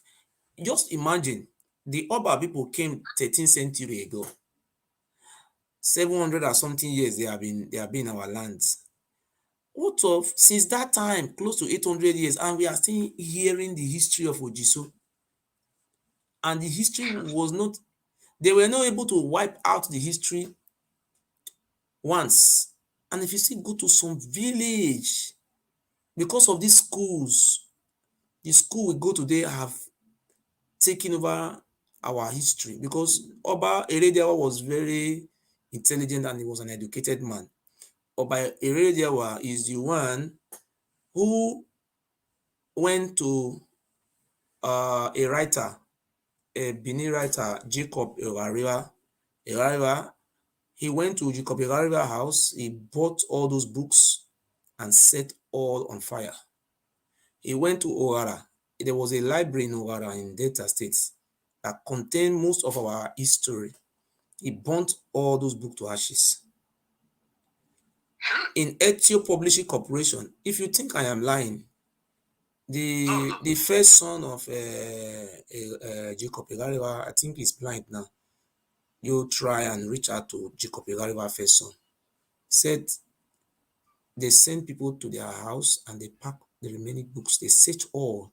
just imagine, the Oba people came 13th century ago. 700 or something years they have been in our lands. What of, since that time, close to 800 years, and we are still hearing the history of Ogiso. And the history was not, they were not able to wipe out the history once. And if you see, go to some village, because of these schools, the school we go today have taken over our history, because Oba Erediawa was very intelligent and he was an educated man. Oba Erediawa is the one who went to a writer, a Benin writer, Jacob Erariwa. He went to Jacob Erariwa's house, he bought all those books and set all on fire. He went to Ohara. There was a library in Ohara in Delta State that contained most of our history. He burnt all those books to ashes. In Etio Publishing Corporation, if you think I am lying, the first son of Jacob Erariwa, I think he's blind now. You try and reach out to Jacob Erariwa's first son. Said they send people to their house and they pack the remaining books. They search all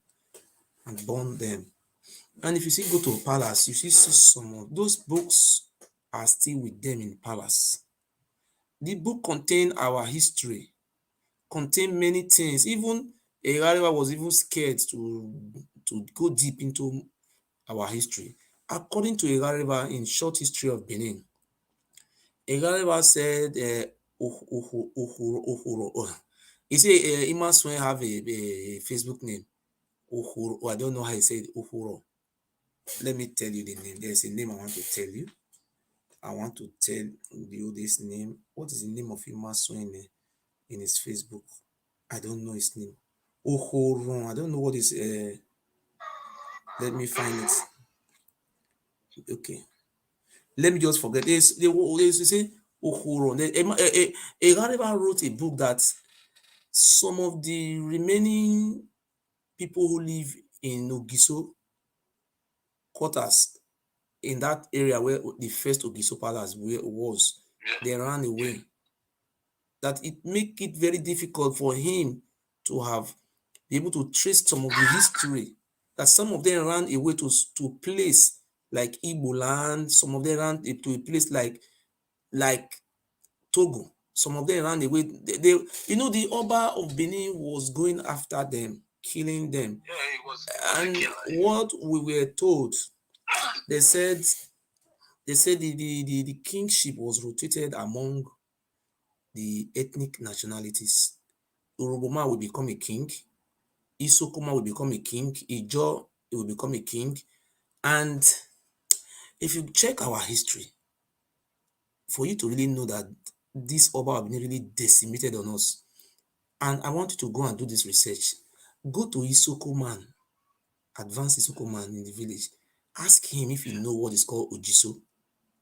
and burn them. And if you see, go to a palace, you see some of those books are still with them in the palace. The book contained our history, contained many things. Even Erariwa was even scared to go deep into our history. According to Erariwa, in Short History of Benin, Erariwa said, he said, Ima Swen have a Facebook name, Uhuro. I don't know how he said Uhuro. Let me tell you the name. There's a name I want to tell you. I want to tell you this name. What is the name of Ima Swen in his Facebook? I don't know his name. Uhuro. I don't know what is. Let me find it. Okay. Let me just forget. They say Uhuro. Erariwa wrote a book that some of the remaining people who live in Ogiso quarters, in that area where the first Ogiso Palace was, they ran away. That it make it very difficult for him to be able to trace some of the history. That some of them ran away to place like Igbo land, some of them ran to a place like Togo. Some of them ran away. They the Oba of Benin was going after them, killing them. Yeah, it was. And what we were told, they said the kingship was rotated among the ethnic nationalities. Uruboma will become a king, Isokoma will become a king, Ijo will become a king. And if you check our history, for you to really know that this Oba have been really decimated on us, and I want you to go and do this research. Go to Isoko man, advanced Isoko man in the village. Ask him if you know what is called Ojiso.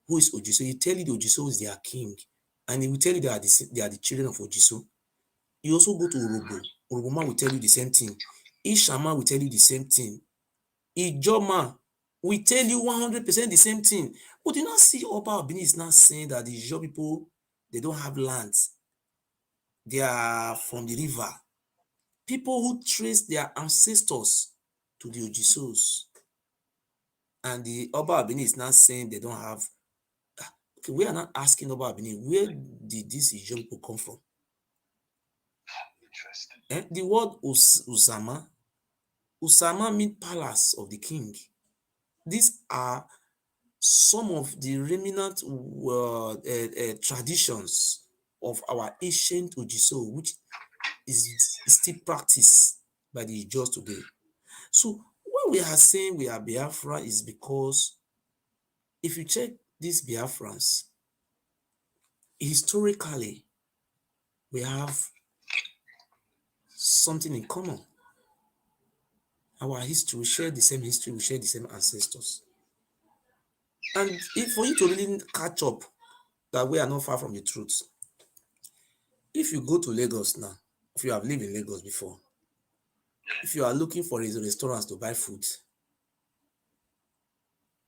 Who is Ojiso? He tell you the Ojiso is their king. and he will tell you they are the children of Ojiso. You also go to Urobo. Uroboma will tell you the same thing. Ishama will tell you the same thing. Ijoma will tell you 100% the same thing. But you now see Oba Obini is now saying that the Ijaw people, they don't have lands. They are from the river. People who trace their ancestors to the Ojisos. And the Oba Obini is now saying they don't have. Okay, we are not asking Oba Obini, where did these Ijaw people come from? Interesting. The word Usama means palace of the king. These are some of the remnant traditions of our ancient Ojiso, which is still practiced by the Ijaws today. So when we are saying we are Biafra is because if you check these Biafrans, historically, we have something in common. Our history, we share the same history, we share the same ancestors. And if for you to really catch up that we are not far from the truth, if you go to Lagos now, if you have lived in Lagos before, if you are looking for restaurants to buy food,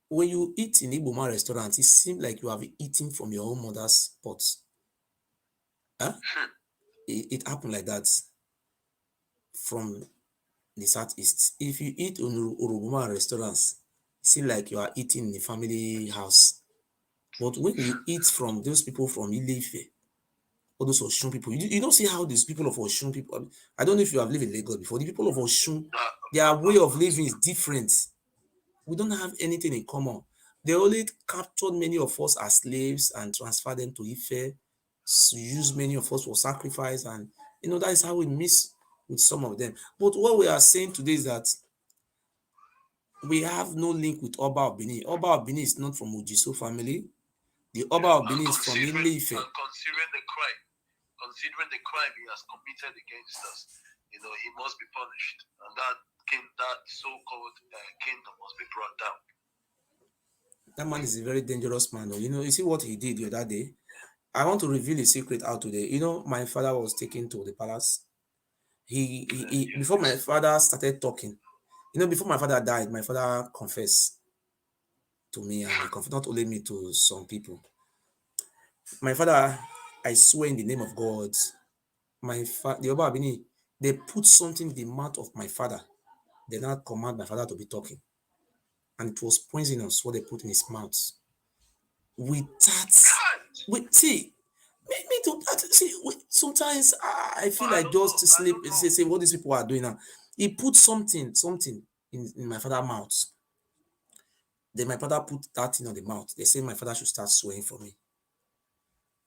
when you eat in Igbo restaurants, it seems like you have eaten from your own mother's pot. Huh? It happened like that from the southeast. If you eat in Urubuma restaurants, it seems like you are eating in the family house. But when you eat from those people from Ile-Ife, all those Oshun people, you don't see how these people of Oshun people, I don't know if you have lived in Lagos before, the people of Oshun, their way of living is different. We don't have anything in common. They only captured many of us as slaves and transferred them to Ife, use many of us for sacrifice, and that is how we miss with some of them. But what we are saying today is that we have no link with Oba Obini. Oba Obini is not from Ojiso family. The Oba Obini is from Ile-Ife. Considering the crime he has committed against us, he must be punished, and that so-called kingdom must be brought down. That man is a very dangerous man. You see what he did the other day? I want to reveal a secret out today. My father was taken to the palace. Before my father started talking, before my father died, my father confessed to me, and he confessed not only me, to some people. My father, I swear in the name of God, the Oba Obini, they put something in the mouth of my father. They now command my father to be talking. And it was poisonous what they put in his mouth. With that, sometimes I feel like just to sleep, say what these people are doing now. He put something in my father's mouth. Then my father put that thing on the mouth. They say my father should start swearing for me.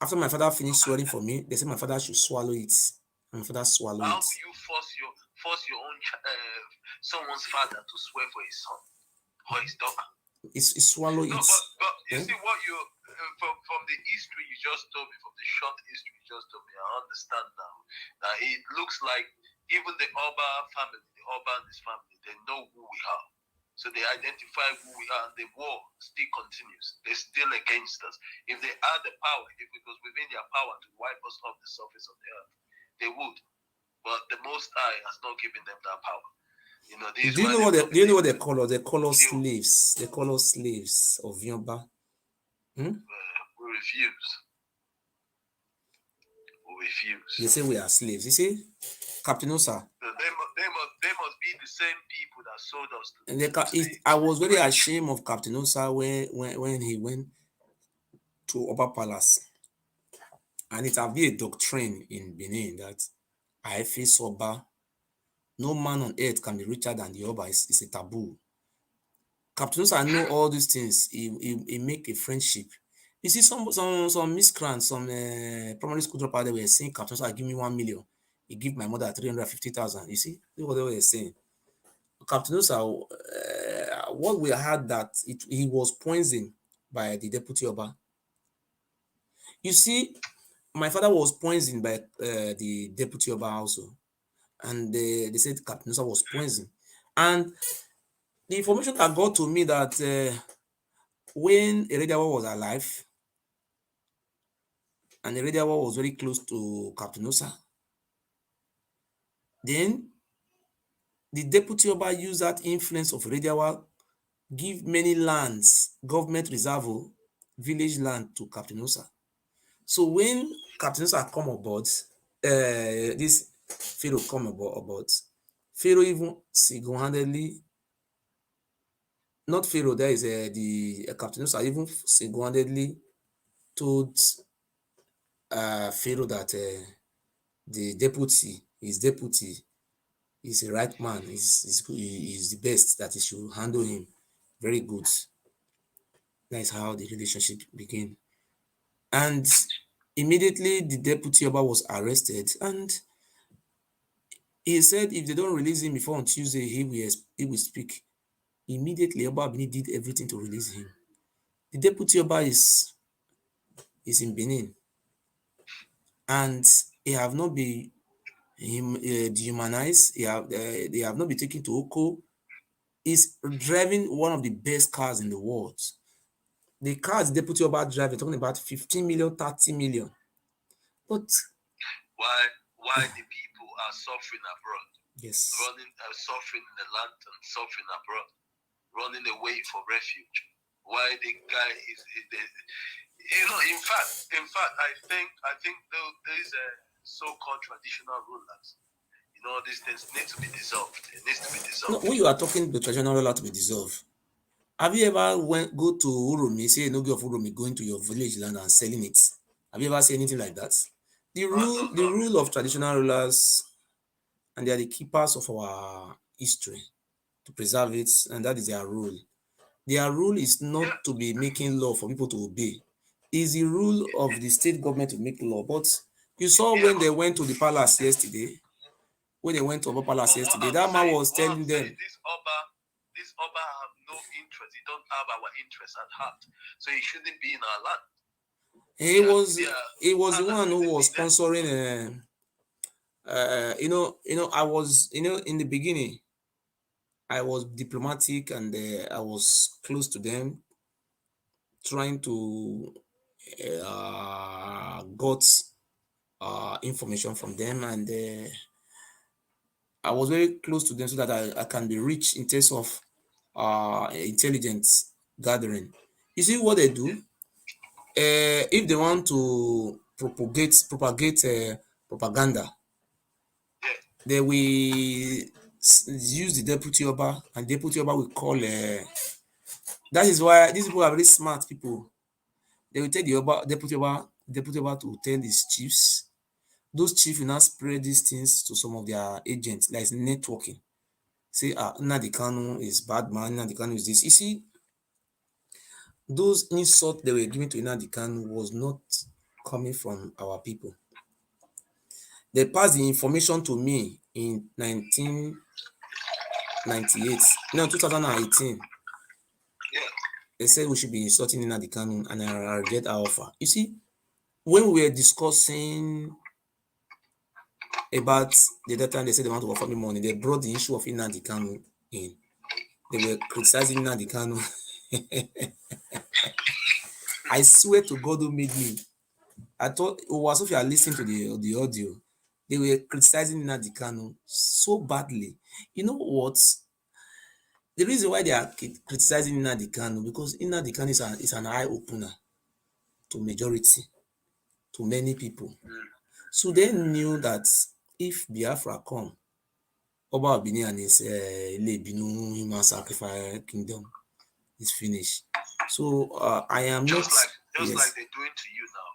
After my father finished swearing for me, they say my father should swallow it. And my father swallowed it. How do you force your own someone's father to swear for his son or his daughter? It's swallow it. But you see what you from the history you just told me, from the short history you just told me, I understand now that it looks like even the Oba family, the Oba and his family, they know who we are. So they identify who we are, and the war still continues. They're still against us. If they had the power, if it was within their power to wipe us off the surface of the earth, they would. But the Most High has not given them that power. Do you know what they call us? They call us slaves. They call us slaves of Yoruba. We refuse. We refuse. They say we are slaves. You see, Captain Osa. They must be the same people that sold us to. And I was very ashamed of Captain Osa when he went to Oba Palace, and it have been a doctrine in Benin that I face Oba. No man on earth can be richer than the Oba. It's a taboo. Captain Osa know all these things. He make a friendship. You see, some miscreants, some primary school dropout, they were saying, Captain Osa, give me 1 million. He give my mother 350,000. You see, what they were saying. Captain Osa, what we had that he was poisoned by the deputy Oba. You see, my father was poisoned by the deputy Oba also. And they said Captain Osa was poisoned. And the information that got to me that when Erediawa was alive, and the Rediawa was very close to Captain Osa. Then the deputy Oba used that influence of Rediawa, give many lands, government reserve, village land to Captain Osa. So when Captain Osa come aboard, this Pharaoh come aboard, Pharaoh even single-handedly, not Pharaoh, there is the Captain Osa even single-handedly told Pharaoh that the deputy, his deputy, is a right man, is the best, that he should handle him very good. That is how the relationship began. And immediately the deputy Oba was arrested, and he said if they don't release him before on Tuesday, he will speak. Immediately, Oba Benin did everything to release him. The deputy Oba is in Benin, and he have not been dehumanized. They have not been taken to Oko. He's driving one of the best cars in the world. The cars deputy Oba driving, talking about 15 million, 30 million. But why the people are suffering abroad? Yes. Suffering in the land and suffering abroad, running away for refuge. Why the guy is in fact, I think these so-called traditional rulers, these things need to be dissolved. It needs to be dissolved. No, when you are talking the traditional ruler to be dissolved, have you ever go to Uromi, say no of Uromi, going to your village land and selling it? Have you ever seen anything like that? The rule of traditional rulers, and they are the keepers of our history, to preserve it, and that is their rule. Their rule is not to be making law for people to obey. It's the rule of the state government to make law. But you saw when they went to the palace yesterday, that man was telling them, this Oba have no interest. He don't have our interest at heart, so he shouldn't be in our land. He was the one who was sponsoring. I was, in the beginning, I was diplomatic, and I was close to them, trying to got information from them, and I was very close to them so that I can be rich in terms of intelligence gathering. You see what they do? If they want to propagate propaganda, they will use the deputy Oba, and deputy Oba will call. That is why these people are very smart people. They will tell the deputy Oba to tell his chiefs. Those chiefs will now spread these things to some of their agents, like networking. Say, Nnamdi Kanu is bad man, Nnamdi Kanu is this. You see, those insults they were giving to Nnamdi Kanu was not coming from our people. They passed the information to me in 2018. They said we should be insulting Nnamdi Kanu, and I reject our offer. You see, when we were discussing about the time they said they want to offer me money, they brought the issue of Nnamdi Kanu in. They were criticizing Nnamdi Kanu. I swear to God who made me. I thought it was if you are listening to the audio, they were criticizing Nnamdi Kanu so badly. You know what? The reason why they are criticizing Nnamdi Kanu, because Nnamdi Kanu is an eye opener to majority, to many people. So they knew that if Biafra come, Oba Benin and his Binu human sacrifice kingdom is finished. So I am just not like they're doing to you now.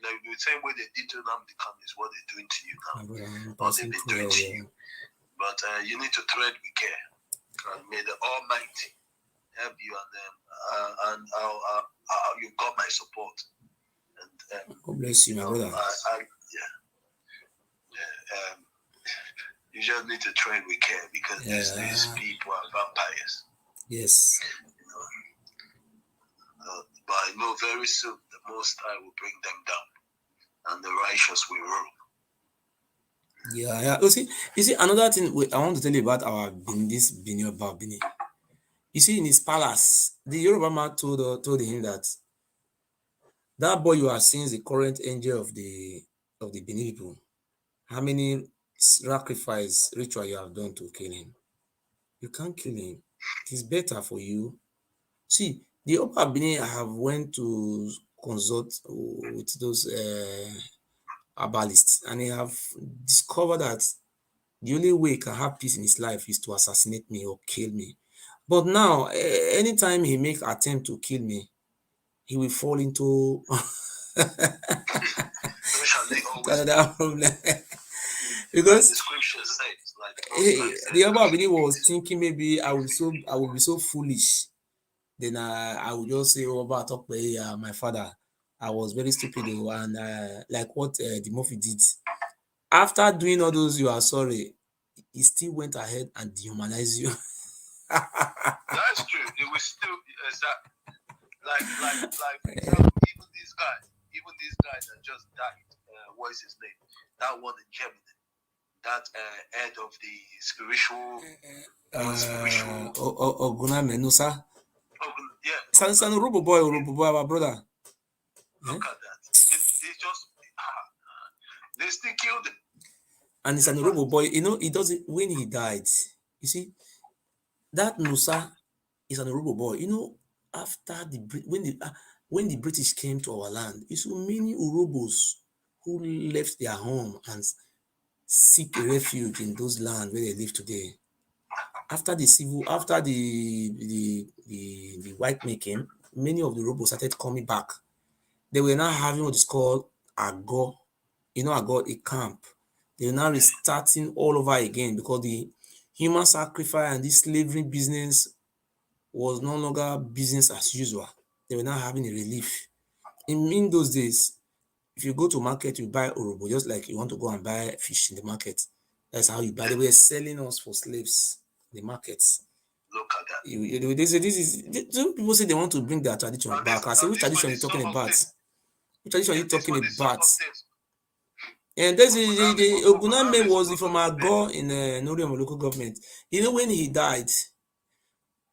Like the same way they did to Nnamdi Kanu is what they're doing to you now. What they've been doing to you. But you need to tread with care, and may the Almighty help you, and you've got my support. And God bless you, my brother. You just need to tread with care, because these people are vampires. Yes. But I know very soon the Most High will bring them down, and the righteous will rule. Yeah. You see, another thing I want to tell you about our this Bini. You see, in his palace, the Yoruba man told him that That boy you are seeing is the current angel of the Benin people. How many sacrifice ritual you have done to kill him? You can't kill him. It is better for you. See, the Upper Benin have went to consult with those herbalists, and they have discovered that the only way he can have peace in his life is to assassinate me or kill me. But now, anytime he make attempt to kill me, he will fall into another problem. Because the scripture says, the Upper Benin was thinking maybe I will be so foolish. Then I would just say, oh, about talk by my father. I was very stupid, and like what the Murphy did. After doing all those, you are sorry, he still went ahead and dehumanized you. That's true. It was still like even this guy that just died. What is his name? That one in Germany. That head of the spiritual. Oguna Menusa. Yeah. San Robo boy, our brother. Look at that. They just they still killed him. And it's an Robo boy. You know, he does it when he died. You see, that Nusa is an Robo boy. You know, after when the British came to our land, you saw many Urubos who left their home and seek refuge in those lands where they live today. After the white making, many of the Urubos started coming back. They were now having what is called Ago. You know, Ago, a camp. They were now restarting all over again because the human sacrifice and this slavery business was no longer business as usual. They were now having a relief. In those days, if you go to market, you buy Urobo, just like you want to go and buy fish in the market. That's how you buy. They were selling us for slaves in the markets. Look at that. They say some people say they want to bring their tradition back. I say, which tradition are you talking about? Which tradition are you talking about? And this is the Oguname was from Ago in Norium local government. You know, when he died,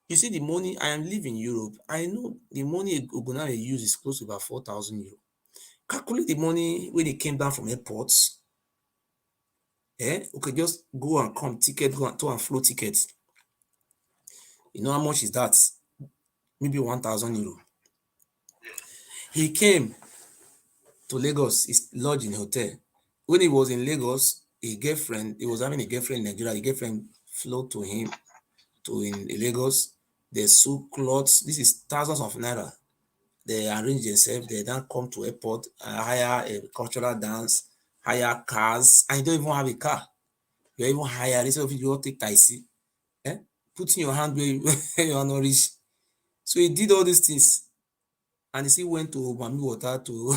you see the money. I am living in Europe. I know the money Oguname used is close to about 4,000 euro. Calculate the money when he came down from airports. Okay, just go and come ticket, go and to and flow tickets. You know how much is that? Maybe 1,000 euro. He came to Lagos, he's lodged in a hotel. When he was in Lagos, he was having a girlfriend in Nigeria. The girlfriend flew to him in Lagos. They sew clothes. This is thousands of naira. They arrange themselves. They then come to airport, hire a cultural dance, hire cars, and you don't even have a car. You even hire, instead of you take taxi, put in your hand where you are not rich. So he did all these things, and he still went to Mami Water to.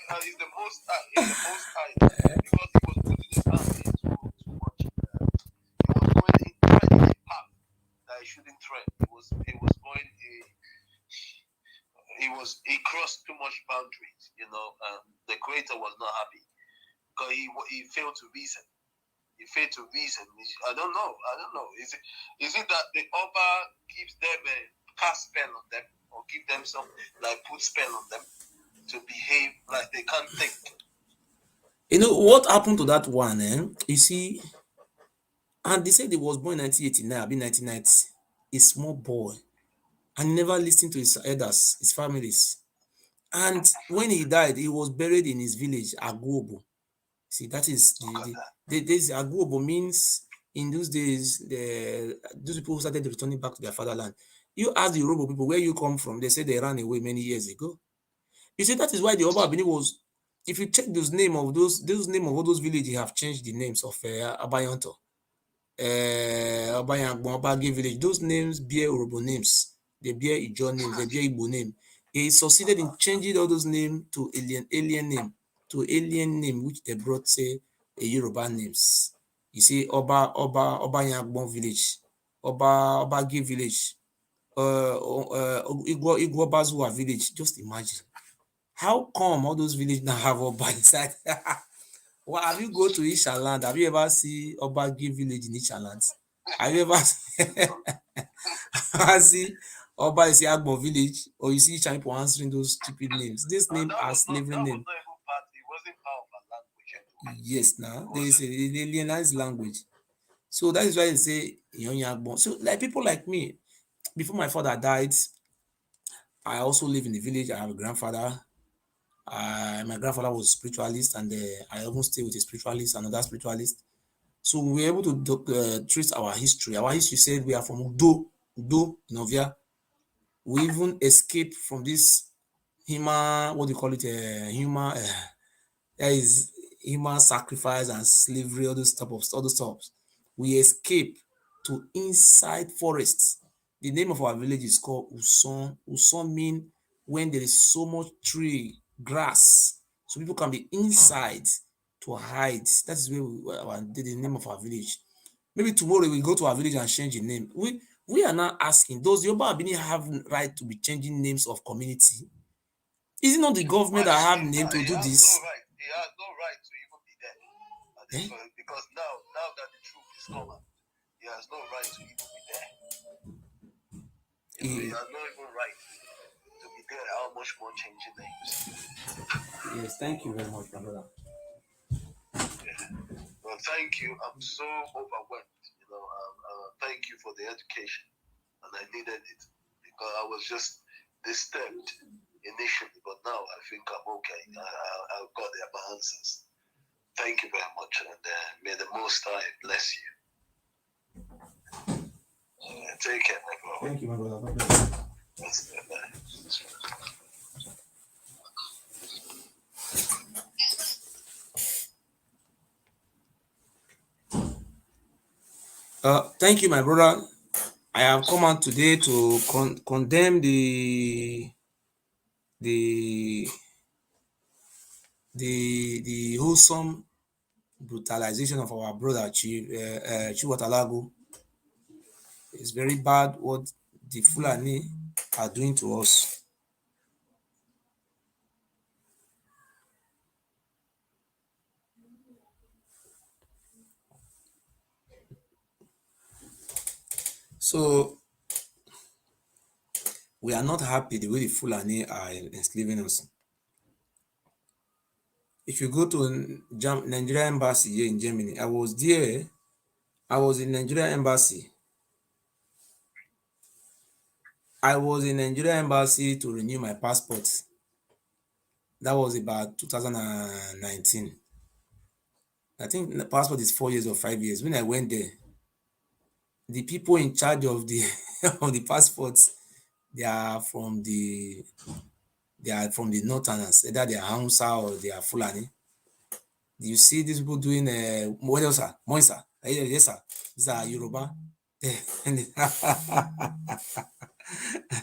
That is the most high because he was putting his hand in to watch it. He was going in a path that he shouldn't tread. He crossed too much boundaries. You know, the creator was not happy because he failed to reason. He failed to reason. I don't know. Is it that the Oba gives them a cast spell on them, or give them some put spell on them to behave like they can't think? You know what happened to that one? You see, and they said he was born in 1989, I've been 1990. A small boy, and never listened to his elders, his families. And when he died, he was buried in his village, Aguobo. See, that is this Aguobo means in those days, those people who started returning back to their fatherland. You ask the Yoruba people where you come from, they say they ran away many years ago. You see, that is why the Oba Abini was. If you check those name of all those villages, have changed the names of Abayonto, Abayangbon, Obage village. Those names bear Yoruba names. They bear Ijo names. They bear Igbo name. He succeeded in changing all those names to alien name, which they brought say a Yoruba names. You see, Obayangbon village, Obage village, Igbo Bazua village. Just imagine. How come all those villages now have Oba inside? Well, have you go to Ishaland? Have you ever seen Obagi village in Ishaland? Have you ever see Oba is Agbo village, or you see people answering those stupid names. This name are slavery name. It wasn't part of our language. Yes, now there is a alienized language. So that is why they say Agbo. So like people like me, before my father died, I also live in the village. I have a grandfather. My grandfather was a spiritualist, and I even stay with a spiritualist, another spiritualist. So we were able to trace our history. Our history said we are from Udo, Novia. We even escaped from this human, what do you call it, there is human sacrifice and slavery, all those stuff. We escape to inside forests. The name of our village is called Uson. Uson mean when there is so much tree, grass, so people can be inside to hide. That is where the name of our village. Maybe tomorrow we go to our village and change the name. We are now asking, does Yoruba Abini have right to be changing names of community? Is it not the government that have name to do this? He has no right to even be there. Because now that the truth is common, he has no right to even be there. He has no even right to be there. How much more changing names? Yes, thank you very much, my brother. Yeah. Well, thank you. I'm so overwhelmed. Thank you for the education, and I needed it because I was just disturbed initially, but now I think I'm okay. I've got the answers. Thank you very much, and may the Most High bless you. Take care, my brother. Thank you, my brother. Thank you, my brother. I have come out today to condemn the wholesome brutalization of our brother Chiwetalu Agu. It's very bad what the Fulani are doing to us. So we are not happy the way the Fulani are enslaving us. If you go to Nigeria embassy here in Germany, I was there. I was in Nigeria embassy. I was in Nigeria embassy to renew my passport. That was about 2019. I think the passport is 4 years or 5 years. When I went there, the people in charge of the of the passports, they are from the northerners, either they are Hausa or they are Fulani. You see these people doing what else? Moisa. Yes, sir. These are Yoruba.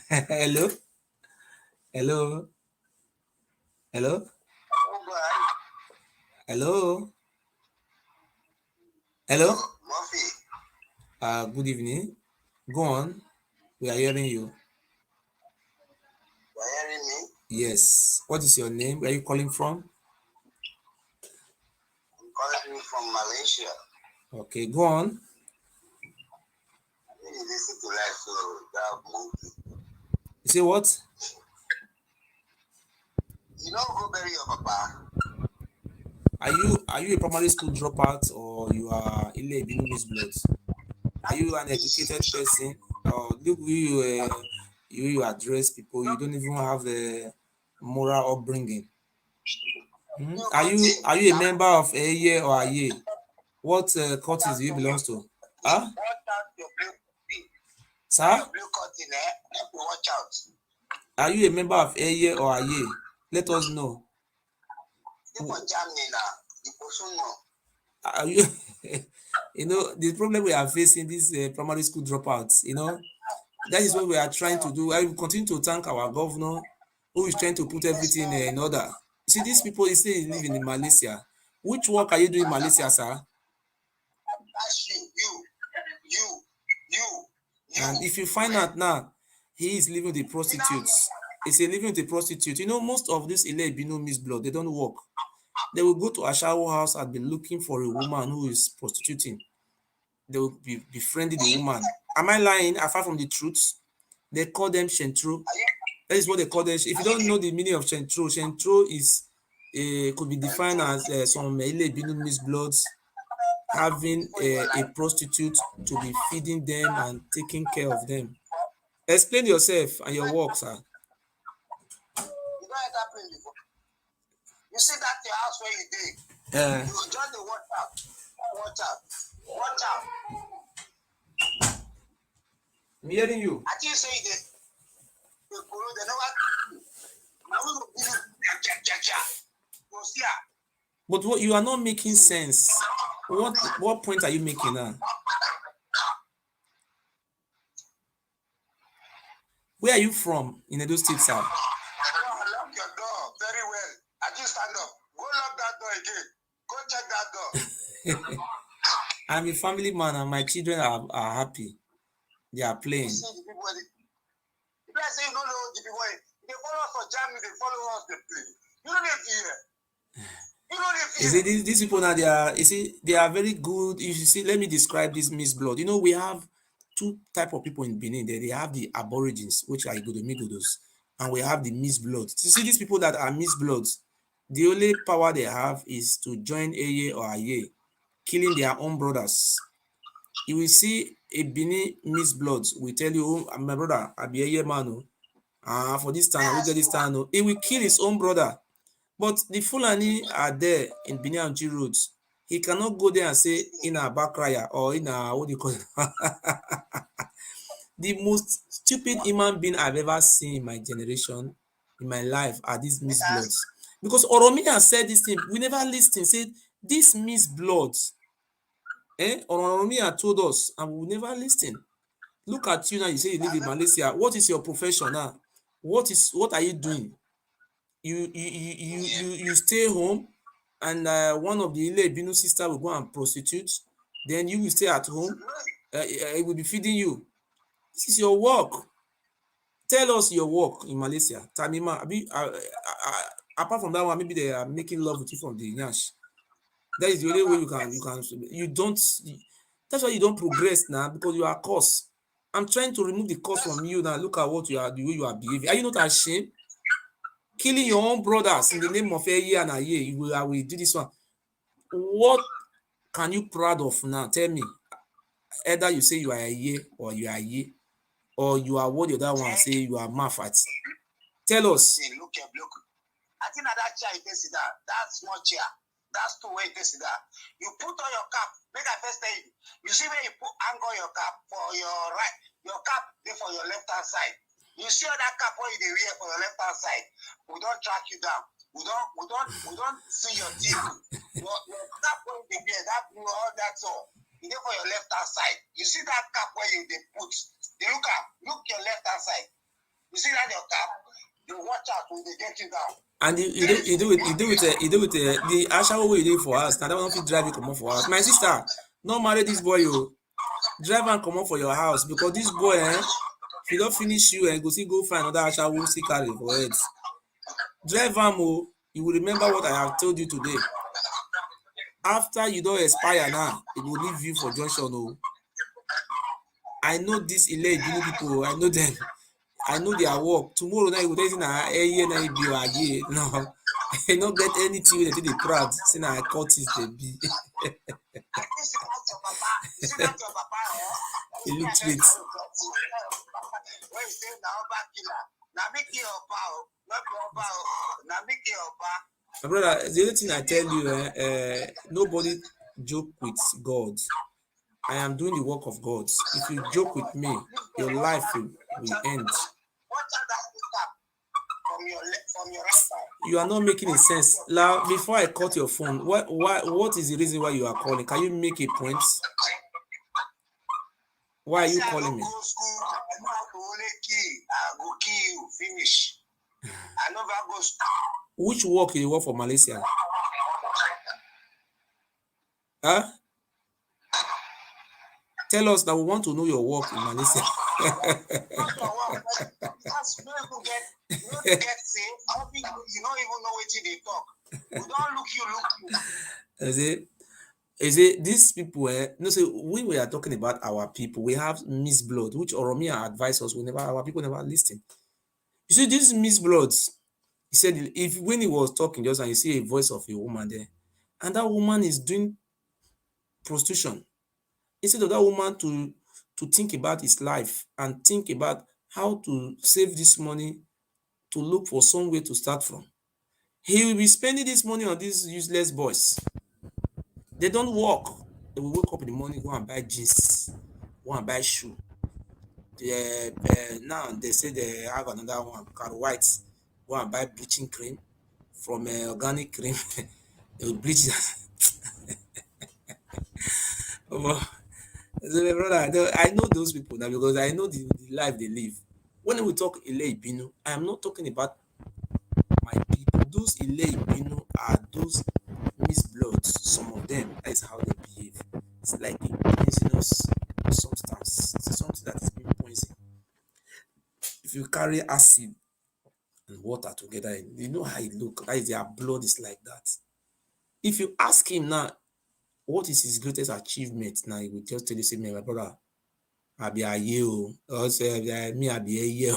Hello? Hello? Hello? Hello? Hello? Good evening. Go on. We are hearing you. You are hearing me? Yes. What is your name? Where are you calling from? I'm calling from Malaysia. Okay, go on. You listen to that, so that movie. You say what? You don't go bury your papa. Are you a primary school dropout or you are Ile Binumi's blood? Are you an educated person? Or look you address people, you don't even have a moral upbringing. Are you a member of Eye or Aye? What cultures do you belong to? Huh? Sir? Watch out. Are you a member of Eye or Aye? Let us know. Are you the problem we are facing, these primary school dropouts, that is what we are trying to do. I will continue to thank our governor who is trying to put everything in order. You see, these people, they say they live in Malaysia. Which work are you doing in Malaysia, sir? That's you. And if you find out now, he is living with the prostitutes. He's living with a prostitute. Most of these Ile Binumi's blood, they don't work. They will go to a shower house and be looking for a woman who is prostituting. They will be befriending the woman. Am I lying apart from the truth? They call them Shentro. That is what they call them. If you don't know the meaning of Shentro is could be defined as some Ele Binu Miss Bloods having a prostitute to be feeding them and taking care of them. Explain yourself and your work, sir. You don't enter plane before. You see that your house where you dig. You join the watch out. Watch out. I'm hearing you. I think you say they never. Now we go do cha. But what you are not making sense. What point are you making now? Where are you from in Edo State, sir? Lock your door very well. I just stand up. Go lock that door again. Go check that door. I'm a family man and my children are happy. They are playing. You see the people I say you don't know the people. They follow us for Germany, they follow us, they play. You don't need fear. You see, these people now, they are very good. You see, let me describe this Miss Blood. You know, we have two type of people in Benin. They have the aborigines, which are Igodomigodos, and we have the Miss Bloods. You see, these people that are Miss Bloods, the only power they have is to join Eye or Aye, killing their own brothers. You will see a Benin Miss Bloods will tell you, oh, my brother, I be Aye man, for this time, I will get this time. He will kill his own brother. But the Fulani are there in Benin and G roads. He cannot go there and say in a Bakraya or in a what do you call it? The most stupid human being I've ever seen in my generation, in my life, are these Miss Bloods. Because Oromia said this thing, we never listened, said these Miss Bloods. Oromia told us, and we never listened. Look at you now, you say you live in Malaysia. What is your profession now? What are you doing? You stay home, and one of the Ile Binu sister will go and prostitute. Then you will stay at home. It will be feeding you. This is your work. Tell us your work in Malaysia. Tamima, apart from that one, maybe they are making love with you from the Nyash. That is the only way you don't. That's why you don't progress now, because you are cursed. I'm trying to remove the curse from you now. Look at what you are, the way you are behaving. Are you not ashamed? Killing your own brothers in the name of Eye and Aye, you will do this one. What can you proud of now? Tell me. Either you say you are Aye or you are Aye, or you are what the other one say you are Mafat. Tell us. Look. I think that chair you sit down. That's small chair. That's two way you sit down. You put on your cap. Make I first tell you. You see where you put hang on your cap for your right. Your cap there for your left hand side. You see that cap where you wear for your left hand side. We don't track you down. We don't see your teeth. Your cap where you wear that blue, all that's all. You there for your left hand side. You see that cap where you they put. They look your left hand side. You see that your cap. You watch out when they get you down. And you do with the Asha way you do for us. Now that one fit drive you come on for us. My sister, not marry this boy, you drive and come on for your house, because this boy, if you don't finish you and go find another Asha who see carry for it. Drive him, you will remember what I have told you today. After you don't expire now, it will leave you for junction. I know these elite people, I know them. I know their work. Tomorrow night, we will say, no, I don't get anything that they proud. Say, I caught it, they be. Illiterate. My brother, the only thing I tell you, nobody joke with God. I am doing the work of God. If you joke with me, your life will end. You are not making a sense. Now, before I cut your phone, what is the reason why you are calling? Can you make a point? Why are you calling me? Which work you work for Malaysia? Huh? Tell us that we want to know your work in Malaysia. You don't even know what they talk. We don't look you. Is it? Is it these people? No, so when we are talking about our people, we have Miss Blood, which Oromia advised us whenever our people never listen. You see, this Miss Bloods, he said if when he was talking just and you see a voice of a woman there, and that woman is doing prostitution, instead of that woman to think about his life and think about how to save this money to look for some way to start from, he will be spending this money on these useless boys. They don't work. They will wake up in the morning, go and buy jeans, go and buy shoe. Now they say they have another one, Carl White, go and buy bleaching cream from organic cream. They will bleach that. So my brother, I know those people now because I know the life they live. When we talk Ile Ibinu, I am not talking about my people. Those Ile Ibinu are those misbloods. Some of them, that is how they behave. It's like a poisonous substance. It's something that is being poisoned. If you carry acid and water together, you know how it looks. That is their blood is like that. If you ask him now, what is his greatest achievement? Now he will just tell you, say, my brother, I be a year, or say me, I be a year.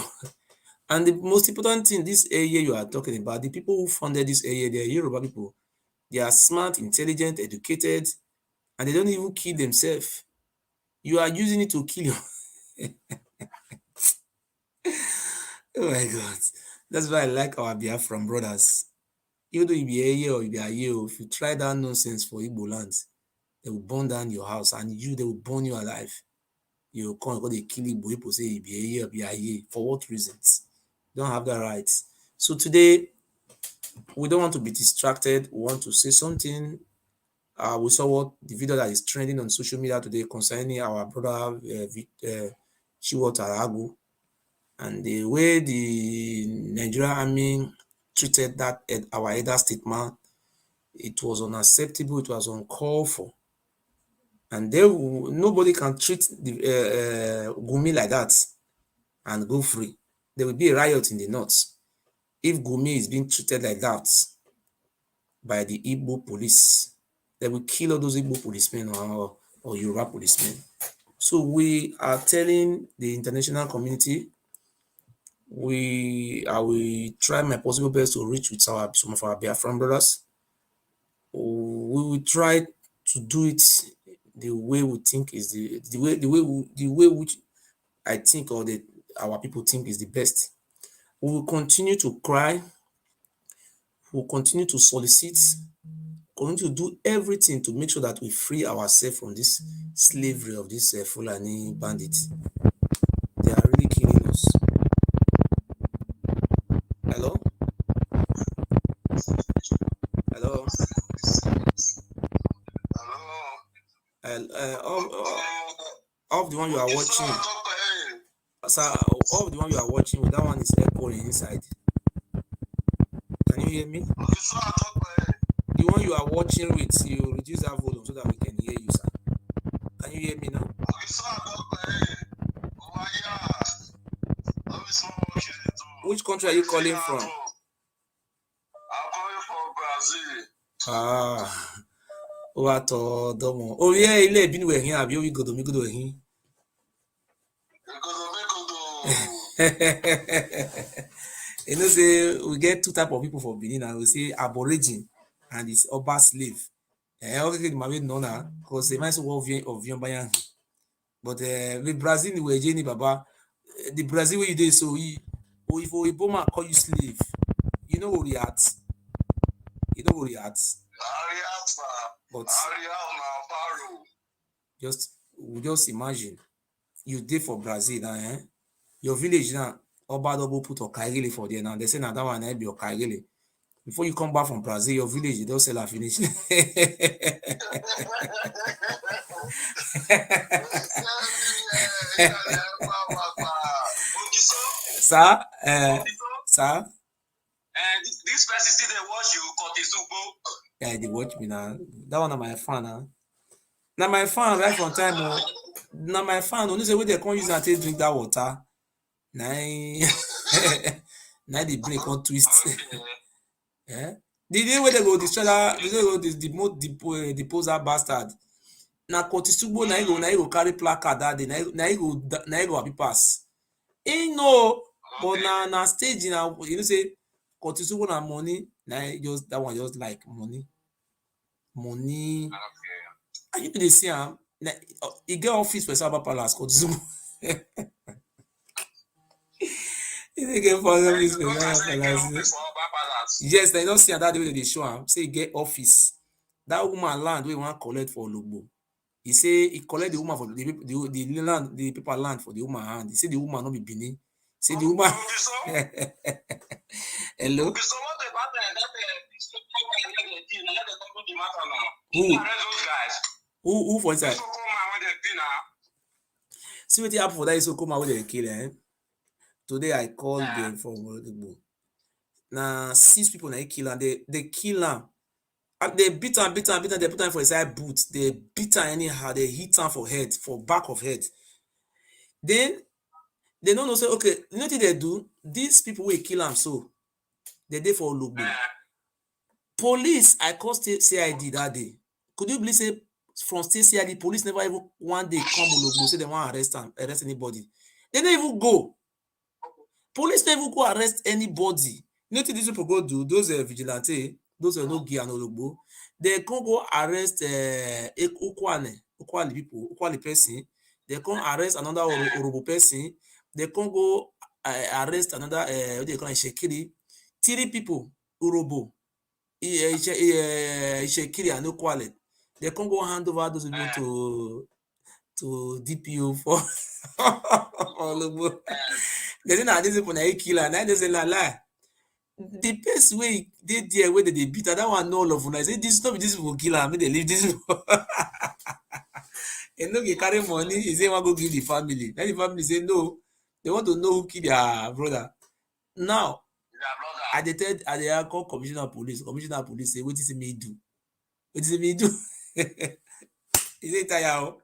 And the most important thing, this area you are talking about, the people who funded this area, they are Yoruba people. They are smart, intelligent, educated, and they don't even kill themselves. You are using it to kill you. Oh my God. That's why I like our Biafran brothers. Even though you be a year or you be a year, if you try that nonsense for Igbo lands, they will burn down your house and they will burn you alive. You can't go they kill Igbo people, say you be a year, be a year. For what reasons? You don't have that right. So today, we don't want to be distracted. We want to say something. We saw what the video that is trending on social media today concerning our brother Chiwetalu Agu and the way the Nigerian army treated that our elder statesman. It was unacceptable. It was uncalled for, and nobody can treat the Gumi like that and go free. There will be a riot in the north if Gumi is being treated like that by the Igbo police. They will kill all those Igbo policemen or Yoruba policemen. So we are telling the international community, I will try my possible best to reach with some of our Biafran brothers. We will try to do it the way we think is the way which I think or our people think is the best. We will continue to cry. We will continue to solicit. Continue to do everything to make sure that we free ourselves from this slavery of this Fulani bandits. They are really killing us. Hello? Hello? Of the one you are watching, sir, of the one you are watching, that one is echoing inside. Can you hear me? The one you are watching with, you reduce that volume so that we can hear you, sir. Can you hear me now? Which country are you calling from? I'm calling from Brazil. Ah. Oh yeah, Ile Ibinu we here abi o igodo mi godo hin. You know, say we get two type of people for Benin, and we say aborigine and it's Oba slave. Okay, my way no na, because they might say of Yombayan. But with Brazil, we Jenny Baba, the Brazil where you did so if Obama call you slave, you know what react. You know what react. But just imagine you did for Brazil now, your village now, Oba double put Okaigele for there now. They say now that one be Okaigele. Before you come back from Brazil, your village you don't sell a finish. Sir, sir. This person still they watch you cut the soup. Yeah, they watch me now. That one my fan now. Now my fan right from time. Now my fan only say when they can't use and take drink that water. Now, now the brain can't twist. Yeah. The day where they go destroy that, they go depose that bastard. Na Kotisugbo na he go carry placard that day. Na he go happy pass. He know, but na stage na you know say Kotisugbo na money. Na just that one just like money. Okay. And you dey see am. He get office for Saba Palace. Kotisugbo. He get office for Saba Palace. Yes, they don't see that way they show am. Say he get office. That woman land wey wan collect for Ologbo. He say he collect the woman for the land, the paper land for the woman hand. He say the woman not be Benin. Say the woman. Hello. So what about who for inside? See what happened for that so come out with the kill. Today I called them from Ologbo. Now 6 people na kill and they kill am. They beat am, they put am for inside boot. They beat am anyhow, they hit am for head, for back of head. Then they don't know say okay, you know what they do? These people will kill am so they dey for Ologbo. Police, I called state CID that day. Could you believe say from state CID, police never even one day come Ologbo say they want to arrest anybody. They don't even go. Police never go arrest anybody. You know what these people go do? Those vigilante, those are no gear and Ologbo. They can go arrest Ukwali people, Ukwali person. They can arrest another Orobo person. They can go arrest another what they call Shekiri. 3 people, Urobo, Shekiri and Ukwali. They can go hand over those people to DPO for Ologbo. They say that these people na killer. Now they say lie. The best way they there where they beat that one no love. I say this not this people kill am. They leave this people. And no they carry money. He say want go give the family. Then the family say no. They want to know who killed their brother. Now, I call commissioner of police. Commissioner of police say what is me do? What is me do? He say tire.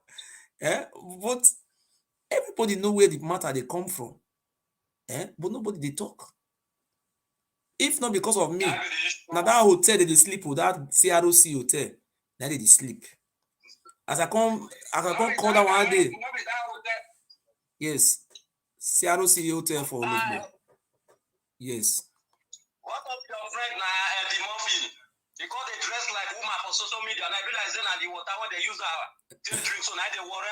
But everybody know where the matter they come from. But nobody they talk. If not because of me, now that hotel they sleep with that CROC hotel, now they sleep. As I come call that one day. Yes, CROC hotel for Ologbo. Yes. What of your friend Eddie Murphy? Because they dress like woman for social media, and I realize that the water when they use to drink, so now they worry.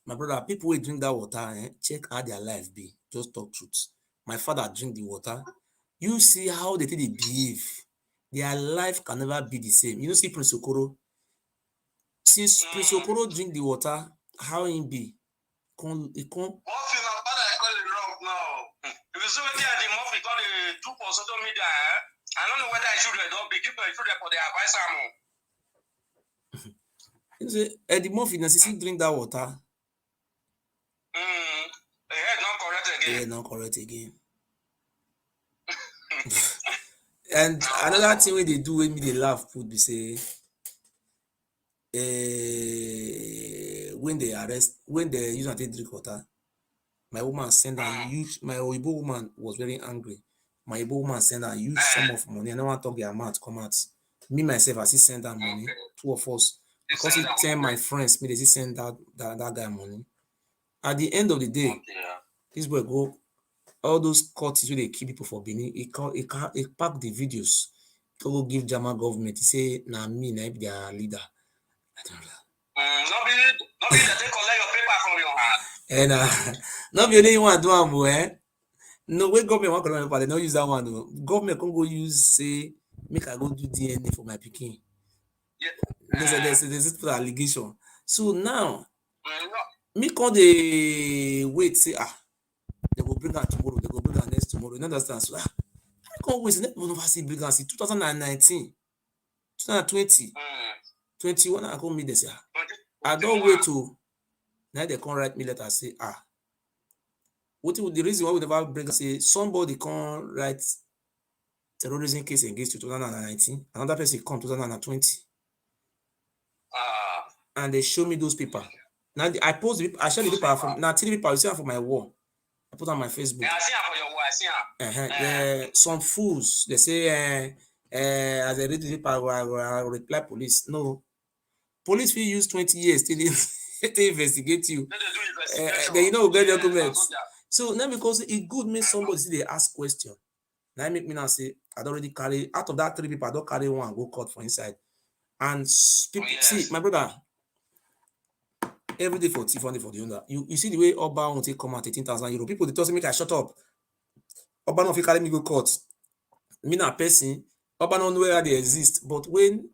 My brother, people will drink that water, check how their life be. Just talk truth. My father drink the water. You see how they behave. Their life can never be the same. You know, see Prince Okoro. Since Prince Okoro drink the water, how he be? What is not I call it wrong now? If you see what they Murphy because they do for social media, I don't know whether I should don't be given for the advice. You say Eddie Murphy necessarily drink that water. The head not correct again. Yeah, not correct again. And another thing when they do when me they laugh put be say when they use and take drink water, my woman send and use my Oyibo woman was very angry. My Oyibo woman send and use some of money. I don't want to talk the amount come out. Me myself I still send that money. 2 of us. Because he tell my friends me they still send that guy money. At the end of the day, this boy go all those courts where they keep people for Benin. He pack the videos. He go give German government. He say, "Nah, me, nah, be their leader." I don't know. Not be that they collect your paper from your hand. And not be only one do am, No, when government want collect paper, they don't use that one. No. Government can go use say, make I go do DNA for my pikin. Yeah. There's for allegation. So now, me can they wait say they go bring her tomorrow. They go bring her next tomorrow. You understand? So I can't wait. Never see bring her. See 2019, 2020, 21. I come meet this year. I don't wait to. Now they can't write me letter say what the reason why we never bring say somebody can't write terrorism case against you 2019. Another person come 2020. And they show me those people. Now I post the I share the paper from now 3 people. You see for my wall. I put on my Facebook. I see for your wall. I see some fools they say As I read the paper, I will reply police. No. Police will use 20 years till they investigate you. Then you know get documents. So now because it good means somebody see they ask question. Now make me now say I don't already carry out of that 3 people, I don't carry one go court for inside. And people see my brother every day for Tiffany for the owner. You see the way Oba won't take come at 18,000 euro. People they tell me I shut up. Oba no fit carry me go court. Me na person. Oba no know where they exist. But when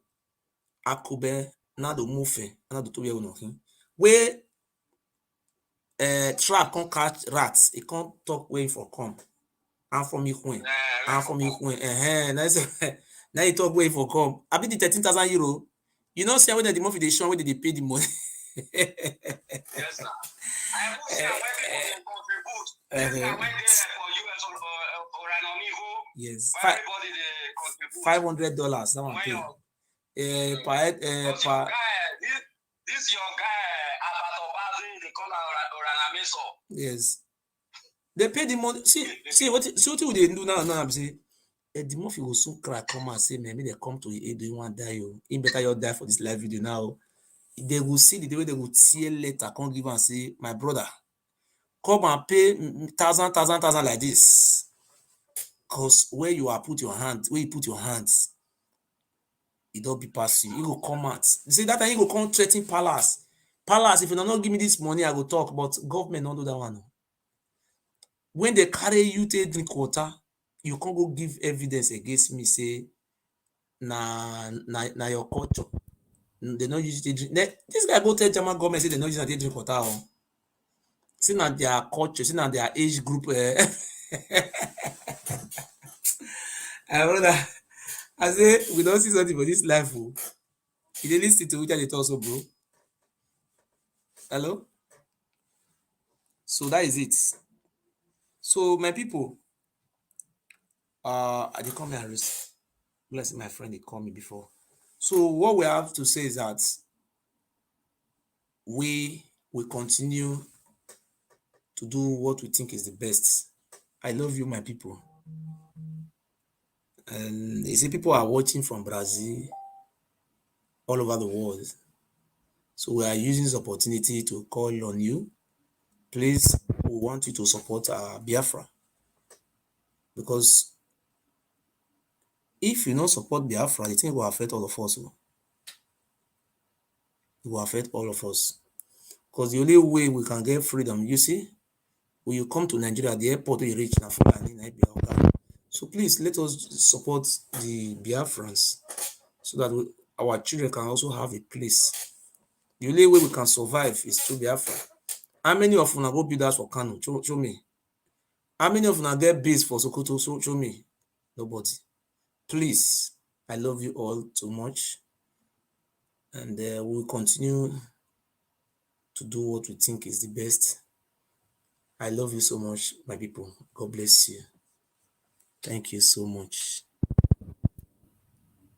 Akube na do move na do to where no him. Where trap can't catch rats, it can't talk way for come. And from me when. And from me when. Now you talk way for come. I be the 13,000 euro. You know, see when the money they show when they pay the money. Yes, sir. I will say when people contribute. When they for US or an amigo. Yes. Everybody they contribute. $500. That one pay. This your guy Abatobazi, they call Oranameso. Yes. They pay the money. See what they do now. I'm saying the money will soon crack come and say, maybe they come to you, do you want to die? You better you die for this live video now. They will see the way they will see later, come give and say, my brother, come and pay 1,000 like this. Because where you are put your hands, where you put your hands, it don't be pass you. You will come out. You see that time you will come threaten palace. Palace, if you don't give me this money, I will talk. But government don't do that one. When they carry you to drink water, you can't go give evidence against me. Say, na your culture. They don't use it to drink. This guy go tell German government say they don't use it to drink water. See na their culture, see na their age group. I say we don't see something for this life. You dey listen to which I dey talk so, bro. Hello. So that is it. So my people, I dey come here and rest. Bless my friend, they called me before. So what we have to say is that we will continue to do what we think is the best. I love you, my people. And you see, people are watching from Brazil, all over the world. So we are using this opportunity to call on you. Please, we want you to support Biafra. Because if you don't support Biafra, the thing will affect all of us. It will affect all of us. Because the only way we can get freedom, you see, when you come to Nigeria, the airport you reach now, so please let us support the Biafrans so that our children can also have a place. The only way we can survive is through Biafra. How many of you go build house for Kano? Show me. How many of you get base for Sokoto? Show me. Nobody. Please, I love you all too much. And we'll continue to do what we think is the best. I love you so much, my people. God bless you. Thank you so much.